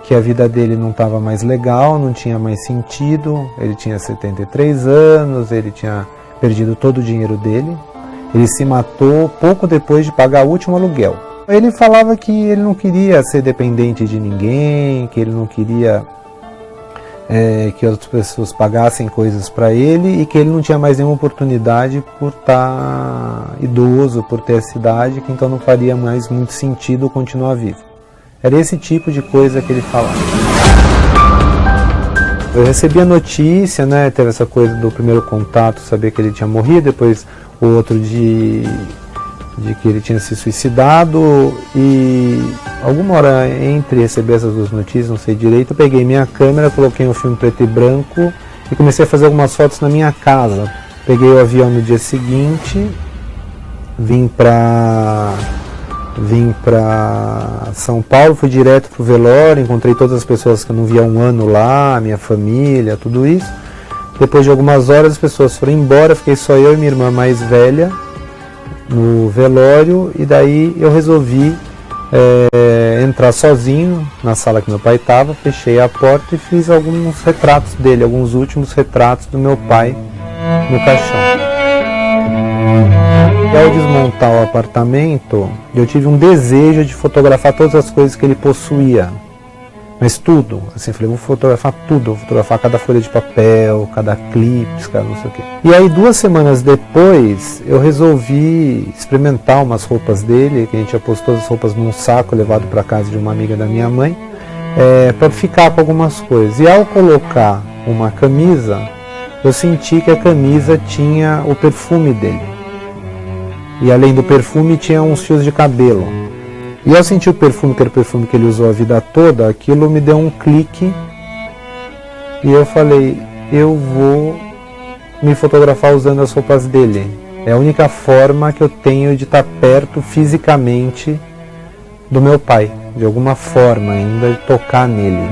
S16: que a vida dele não estava mais legal, não tinha mais sentido, ele tinha 73 anos, ele tinha perdido todo o dinheiro dele, ele se matou pouco depois de pagar o último aluguel. Ele falava que ele não queria ser dependente de ninguém, que ele não queria que outras pessoas pagassem coisas para ele e que ele não tinha mais nenhuma oportunidade por estar idoso, por ter essa idade, que então não faria mais muito sentido continuar vivo. Era esse tipo de coisa que ele falava. Eu recebi a notícia, né, teve essa coisa do primeiro contato, saber que ele tinha morrido, depois o outro de que ele tinha se suicidado, e alguma hora entre receber essas duas notícias, não sei direito, eu peguei minha câmera, coloquei um filme preto e branco e comecei a fazer algumas fotos na minha casa. Peguei o avião no dia seguinte, vim para São Paulo, fui direto pro velório, encontrei todas as pessoas que eu não via há um ano lá, minha família, tudo isso. Depois de algumas horas as pessoas foram embora, fiquei só eu e minha irmã mais velha no velório, e daí eu resolvi entrar sozinho na sala que meu pai estava, fechei a porta e fiz alguns retratos dele, alguns últimos retratos do meu pai no caixão. E ao desmontar o apartamento, eu tive um desejo de fotografar todas as coisas que ele possuía. Mas tudo, assim, eu falei, vou fotografar tudo, vou fotografar cada folha de papel, cada clipe, cada não sei o quê. E aí 2 semanas depois, eu resolvi experimentar umas roupas dele, que a gente já pôs todas as roupas num saco, levado para casa de uma amiga da minha mãe, para ficar com algumas coisas. E ao colocar uma camisa, eu senti que a camisa tinha o perfume dele. E além do perfume, tinha uns fios de cabelo. E ao sentir o perfume, que era o perfume que ele usou a vida toda, aquilo me deu um clique. E eu falei, eu vou me fotografar usando as roupas dele. É a única forma que eu tenho de estar perto fisicamente do meu pai. De alguma forma ainda, de tocar nele.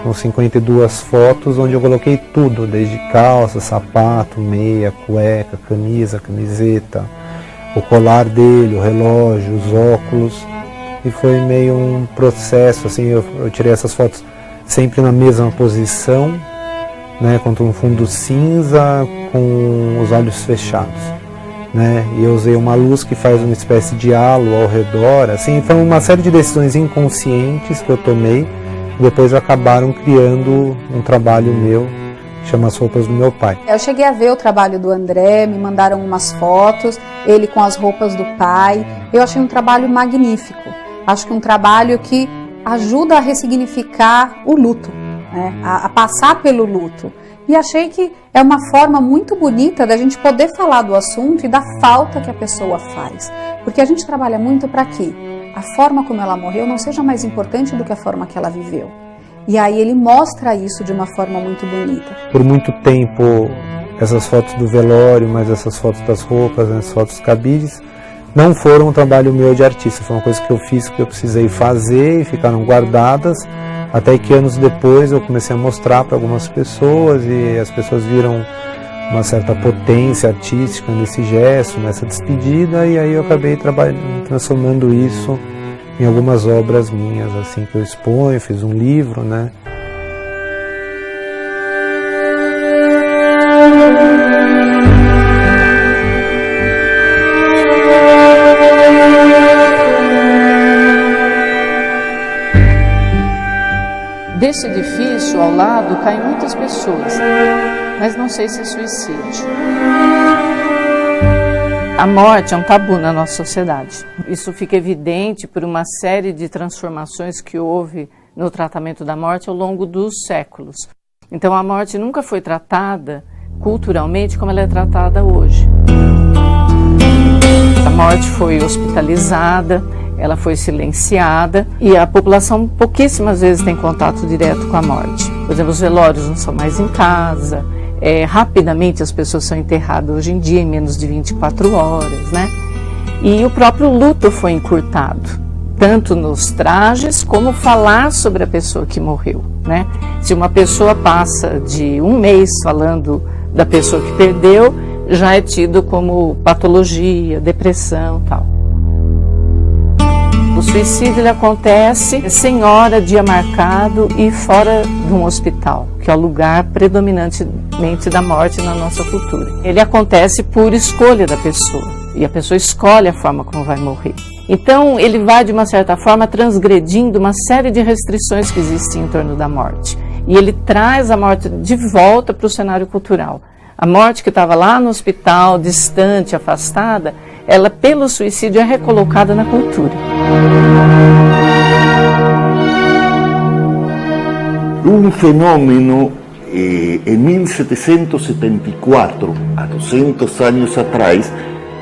S16: São 52 fotos onde eu coloquei tudo, desde calça, sapato, meia, cueca, camisa, camiseta, o colar dele, o relógio, os óculos. E foi meio um processo, assim, eu tirei essas fotos sempre na mesma posição, né, contra um fundo cinza, com os olhos fechados, né, e eu usei uma luz que faz uma espécie de halo ao redor, assim, foi uma série de decisões inconscientes que eu tomei, e depois acabaram criando um trabalho meu, que chama As Roupas do Meu Pai.
S19: Eu cheguei a ver o trabalho do André, me mandaram umas fotos, ele com as roupas do pai, eu achei um trabalho magnífico, acho que um trabalho que ajuda a ressignificar o luto, né? a passar pelo luto. E achei que é uma forma muito bonita da gente poder falar do assunto e da falta que a pessoa faz. Porque a gente trabalha muito para que a forma como ela morreu não seja mais importante do que a forma que ela viveu. E aí ele mostra isso de uma forma muito bonita.
S16: Por muito tempo, essas fotos do velório, mas essas fotos das roupas, as fotos dos cabides, não foram um trabalho meu de artista. Foi uma coisa que eu fiz, que eu precisei fazer e ficaram guardadas. Até que anos depois eu comecei a mostrar para algumas pessoas e as pessoas viram uma certa potência artística nesse gesto, nessa despedida, e aí eu acabei transformando isso em algumas obras minhas, assim, que eu exponho, fiz um livro, né?
S1: Desse edifício, ao lado, caem muitas pessoas, mas não sei se é suicídio. A morte é um tabu na nossa sociedade. Isso fica evidente por uma série de transformações que houve no tratamento da morte ao longo dos séculos. Então a morte nunca foi tratada culturalmente como ela é tratada hoje. A morte foi hospitalizada, ela foi silenciada e a população pouquíssimas vezes tem contato direto com a morte. Por exemplo, os velórios não são mais em casa, rapidamente as pessoas são enterradas hoje em dia em menos de 24 horas, né? E o próprio luto foi encurtado, tanto nos trajes como falar sobre a pessoa que morreu, né? Se uma pessoa passa de um mês falando da pessoa que perdeu, já é tido como patologia, depressão e tal. O suicídio ele acontece sem hora, dia marcado e fora de um hospital, que é o lugar predominantemente da morte na nossa cultura. Ele acontece por escolha da pessoa, e a pessoa escolhe a forma como vai morrer. Então ele vai, de uma certa forma, transgredindo uma série de restrições que existem em torno da morte. E ele traz a morte de volta para o cenário cultural. A morte que estava lá no hospital, distante, afastada, ela, pelo suicídio, é recolocada na cultura.
S21: Un fenómeno en 1774, a 200 años atrás,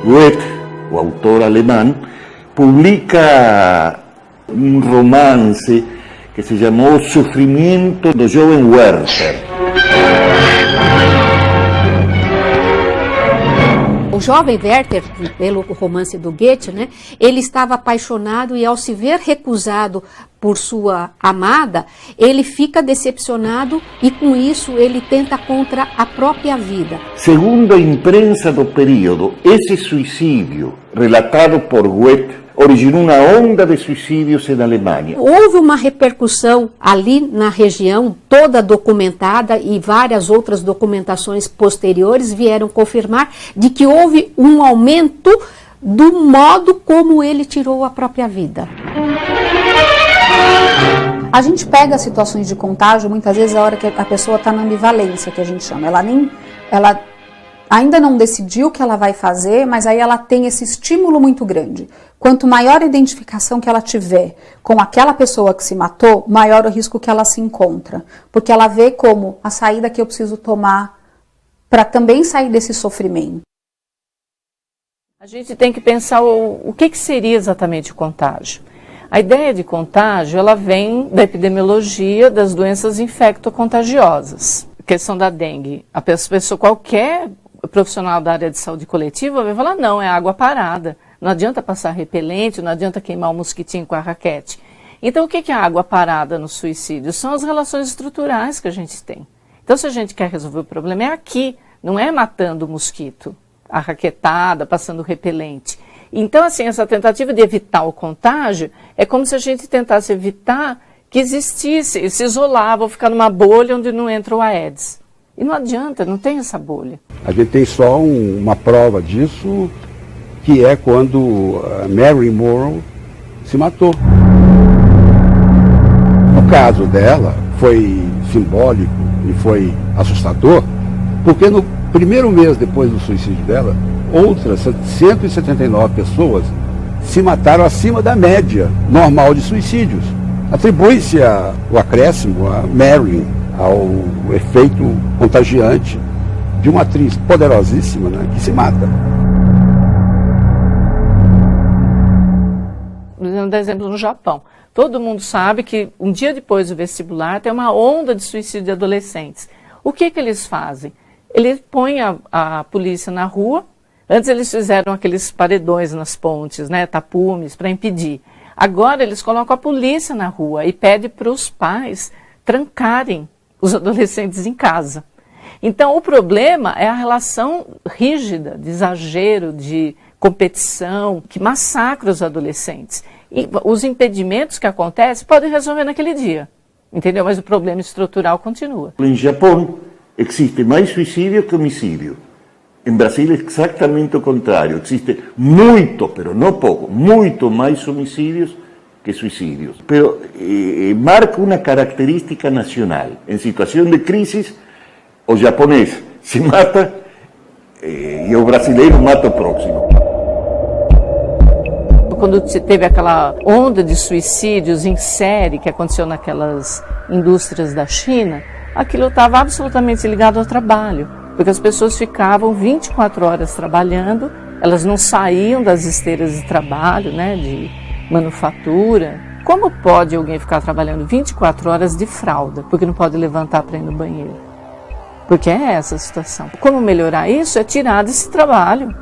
S21: Goethe, o autor alemán, publica un romance que se llamó Sufrimiento do Jovem Werther.
S20: O jovem Werther, pelo romance do Goethe, né, ele estava apaixonado e ao se ver recusado por sua amada, ele fica decepcionado e com isso ele tenta contra a própria vida.
S21: Segundo a imprensa do período, esse suicídio relatado por Goethe originou uma onda de suicídios na Alemanha.
S20: Houve uma repercussão ali na região, toda documentada, e várias outras documentações posteriores vieram confirmar de que houve um aumento do modo como ele tirou a própria vida. A gente pega situações de contágio, muitas vezes a hora que a pessoa está na ambivalência, que a gente chama. Ela ainda não decidiu o que ela vai fazer, mas aí ela tem esse estímulo muito grande. Quanto maior a identificação que ela tiver com aquela pessoa que se matou, maior o risco que ela se encontra. Porque ela vê como a saída que eu preciso tomar para também sair desse sofrimento.
S1: A gente tem que pensar o que seria exatamente o contágio. A ideia de contágio, ela vem da epidemiologia das doenças infectocontagiosas. A questão da dengue, a pessoa, qualquer profissional da área de saúde coletiva vai falar, não, é água parada. Não adianta passar repelente, não adianta queimar o mosquitinho com a raquete. Então, o que é a água parada no suicídio? São as relações estruturais que a gente tem. Então, se a gente quer resolver o problema, é aqui, não é matando o mosquito, a raquetada, passando repelente. Então, assim, essa tentativa de evitar o contágio é como se a gente tentasse evitar que existisse, se isolar, vou ficar numa bolha onde não entra o Aedes. E não adianta, não tem essa bolha.
S17: A gente tem só uma prova disso, que é quando Marilyn Monroe se matou. No caso dela, foi simbólico e foi assustador, porque no primeiro mês depois do suicídio dela, outras 179 pessoas se mataram acima da média normal de suicídios. Atribui-se o acréscimo a Marilyn, ao efeito contagiante de uma atriz poderosíssima, né, que se mata.
S1: Dando exemplo no Japão. Todo mundo sabe que um dia depois do vestibular tem uma onda de suicídio de adolescentes. O que eles fazem? Eles põem a polícia na rua. Antes eles fizeram aqueles paredões nas pontes, né, tapumes, para impedir. Agora eles colocam a polícia na rua e pedem para os pais trancarem os adolescentes em casa. Então o problema é a relação rígida, de exagero, de competição, que massacra os adolescentes. E os impedimentos que acontecem podem resolver naquele dia, entendeu? Mas o problema estrutural continua.
S21: Em Japão existe mais suicídio que homicídio. Em Brasil é exatamente o contrário. Existe muito, pero não pouco, muito mais homicídios que suicídios. Pero marca uma característica nacional. Em situação de crise, o japonês se mata e o brasileiro mata o próximo.
S1: Quando teve aquela onda de suicídios em série que aconteceu naquelas indústrias da China, aquilo estava absolutamente ligado ao trabalho, porque as pessoas ficavam 24 horas trabalhando, elas não saíam das esteiras de trabalho, né, de manufatura. Como pode alguém ficar trabalhando 24 horas de fralda, porque não pode levantar para ir no banheiro? Porque é essa a situação. Como melhorar isso é tirar desse trabalho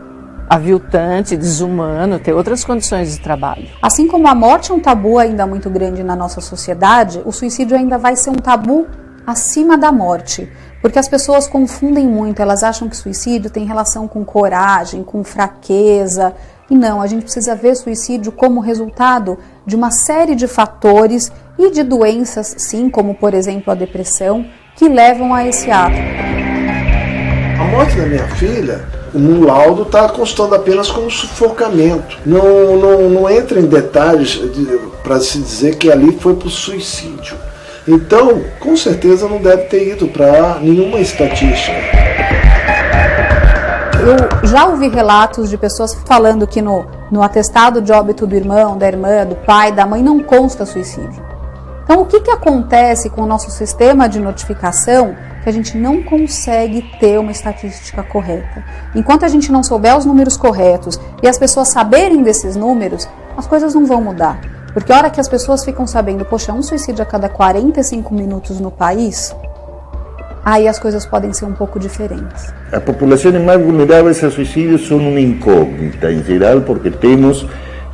S1: aviltante, desumano, ter outras condições de trabalho.
S19: Assim como a morte é um tabu ainda muito grande na nossa sociedade, o suicídio ainda vai ser um tabu acima da morte. Porque as pessoas confundem muito, elas acham que suicídio tem relação com coragem, com fraqueza. E não, a gente precisa ver suicídio como resultado de uma série de fatores e de doenças, sim, como por exemplo a depressão, que levam a esse ato.
S18: A morte da minha filha, no laudo está constando apenas como sufocamento. Não entra em detalhes para se dizer que ali foi por suicídio. Então, com certeza não deve ter ido para nenhuma estatística.
S19: Eu já ouvi relatos de pessoas falando que no atestado de óbito do irmão, da irmã, do pai, da mãe não consta suicídio. Então, o que acontece com o nosso sistema de notificação que a gente não consegue ter uma estatística correta? Enquanto a gente não souber os números corretos e as pessoas saberem desses números, as coisas não vão mudar. Porque a hora que as pessoas ficam sabendo, poxa, um suicídio a cada 45 minutos no país, aí as coisas podem ser um pouco diferentes.
S21: As populações mais vulneráveis a suicídio são uma incógnita, em geral, porque temos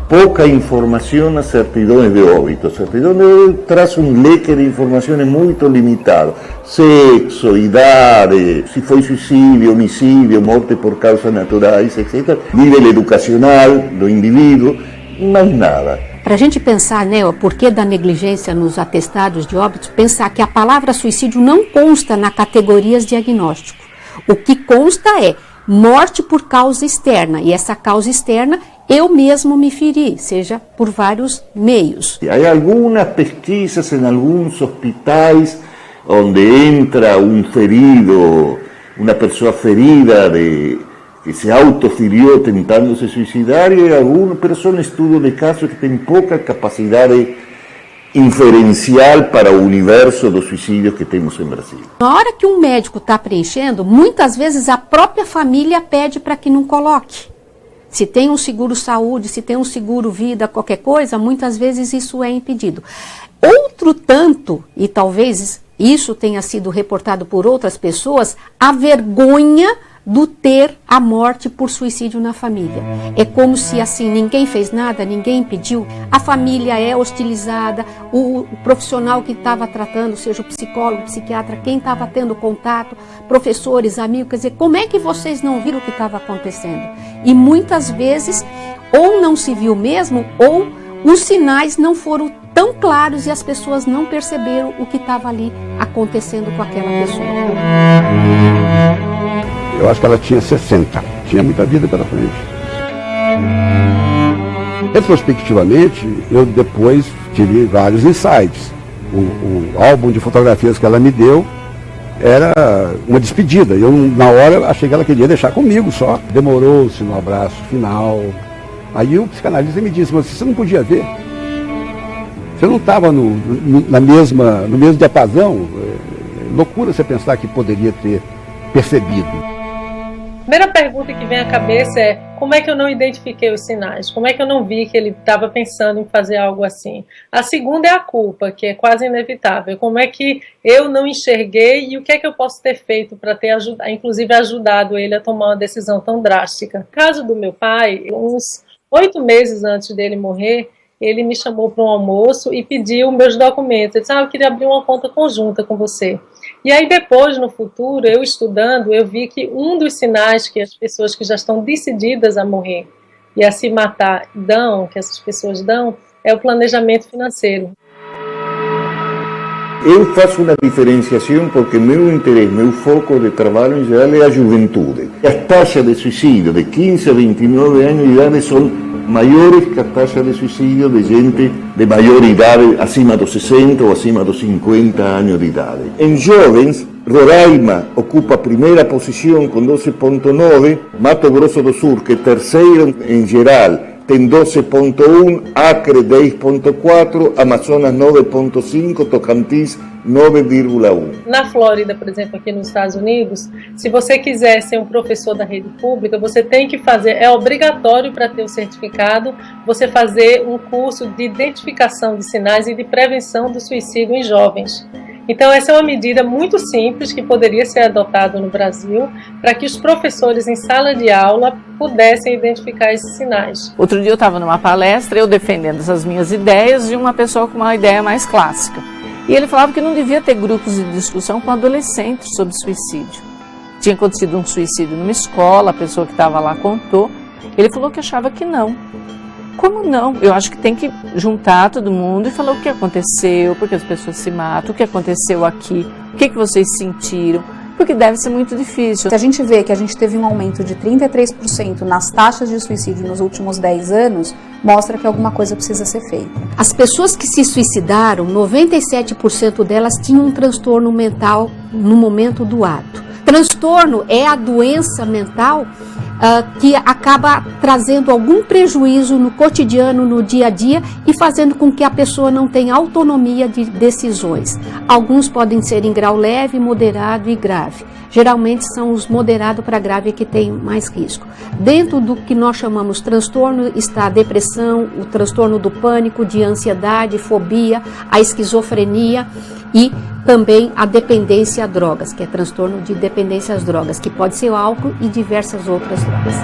S21: pouca informação nas certidões de óbito. A certidão de óbito traz leque de informações muito limitado. Sexo, idade, se foi suicídio, homicídio, morte por causas naturais, etc. Nível educacional do indivíduo, mais nada.
S20: Para a gente pensar, né, o porquê da negligência nos atestados de óbitos, pensar que a palavra suicídio não consta na categorias diagnóstico. O que consta é morte por causa externa, e essa causa externa eu mesmo me feri, seja por vários meios.
S21: Há algumas pesquisas em alguns hospitais onde entra um ferido, uma pessoa ferida que se autoferiu tentando se suicidar, e alguns, pero são estudos de casos que têm pouca capacidade inferencial para o universo dos suicídios que temos em Brasil.
S20: Na hora que um médico está preenchendo, muitas vezes a própria família pede para que não coloque. Se tem um seguro saúde, se tem um seguro vida, qualquer coisa, muitas vezes isso é impedido. Outro tanto, e talvez isso tenha sido reportado por outras pessoas, a vergonha do ter a morte por suicídio na família. É como se assim, ninguém fez nada, ninguém impediu, a família é hostilizada, o profissional que estava tratando, seja o psicólogo, o psiquiatra, quem estava tendo contato, professores, amigos, quer dizer, como é que vocês não viram o que estava acontecendo? E muitas vezes, ou não se viu mesmo, ou os sinais não foram tão claros e as pessoas não perceberam o que estava ali acontecendo com aquela pessoa.
S17: Eu acho que ela tinha 60, tinha muita vida pela frente. Retrospectivamente, eu depois tive vários insights. O álbum de fotografias que ela me deu era uma despedida. Eu, na hora, achei que ela queria deixar comigo só. Demorou-se no abraço final. Aí o psicanalista me disse, mas você não podia ver? Você não estava no mesmo diapasão? loucura você pensar que poderia ter percebido.
S22: A primeira pergunta que vem à cabeça é: como é que eu não identifiquei os sinais? Como é que eu não vi que ele estava pensando em fazer algo assim? A segunda é a culpa, que é quase inevitável. Como é que eu não enxerguei e o que é que eu posso ter feito para ter inclusive ajudado ele a tomar uma decisão tão drástica? No caso do meu pai, uns 8 meses antes dele morrer, ele me chamou para um almoço e pediu meus documentos. Ele disse: eu queria abrir uma conta conjunta com você. E aí depois, no futuro, eu estudando, eu vi que um dos sinais que as pessoas que já estão decididas a morrer e a se matar dão, que essas pessoas dão, é o planejamento financeiro.
S21: Eu faço uma diferenciação porque meu interesse, meu foco de trabalho em geral é a juventude. As taxas de suicídio de 15 a 29 anos de idade são maiores que a taxa de suicídio de gente de maior idade, acima dos 60 ou acima dos 50 anos de idade. Em jovens, Roraima ocupa a primeira posição com 12,9, Mato Grosso do Sul, que é terceiro em geral, tem 12,1, Acre 10,4, Amazonas 9,5, Tocantins 9,1.
S22: Na Flórida, por exemplo, aqui nos Estados Unidos, se você quiser ser um professor da rede pública, você tem que fazer, é obrigatório para ter o certificado, você fazer um curso de identificação de sinais e de prevenção do suicídio em jovens. Então essa é uma medida muito simples que poderia ser adotada no Brasil para que os professores em sala de aula pudessem identificar esses sinais.
S1: Outro dia eu estava numa palestra, eu defendendo essas minhas ideias e uma pessoa com uma ideia mais clássica. E ele falava que não devia ter grupos de discussão com adolescentes sobre suicídio. Tinha acontecido um suicídio numa escola, a pessoa que estava lá contou. Ele falou que achava que não. Como não? Eu acho que tem que juntar todo mundo e falar o que aconteceu, por que as pessoas se matam, o que aconteceu aqui, o que vocês sentiram, porque deve ser muito difícil.
S19: Se a gente vê que a gente teve um aumento de 33% nas taxas de suicídio nos últimos 10 anos, mostra que alguma coisa precisa ser feita.
S20: As pessoas que se suicidaram, 97% delas tinham um transtorno mental no momento do ato. Transtorno é a doença mental que acaba trazendo algum prejuízo no cotidiano, no dia a dia e fazendo com que a pessoa não tenha autonomia de decisões. Alguns podem ser em grau leve, moderado e grave. Geralmente são os moderado para grave que têm mais risco. Dentro do que nós chamamos transtorno está a depressão, o transtorno do pânico, de ansiedade, fobia, a esquizofrenia e também a dependência a drogas, que é transtorno de dependência às drogas, que pode ser o álcool e diversas outras drogas.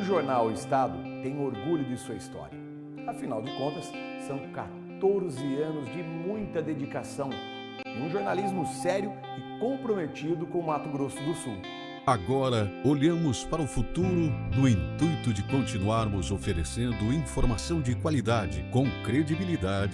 S4: jornal Estado tem orgulho de sua história. Afinal de contas, são 14 anos de muita dedicação e um jornalismo sério e comprometido com o Mato Grosso do Sul.
S6: Agora, olhamos para o futuro no intuito de continuarmos oferecendo informação de qualidade, com credibilidade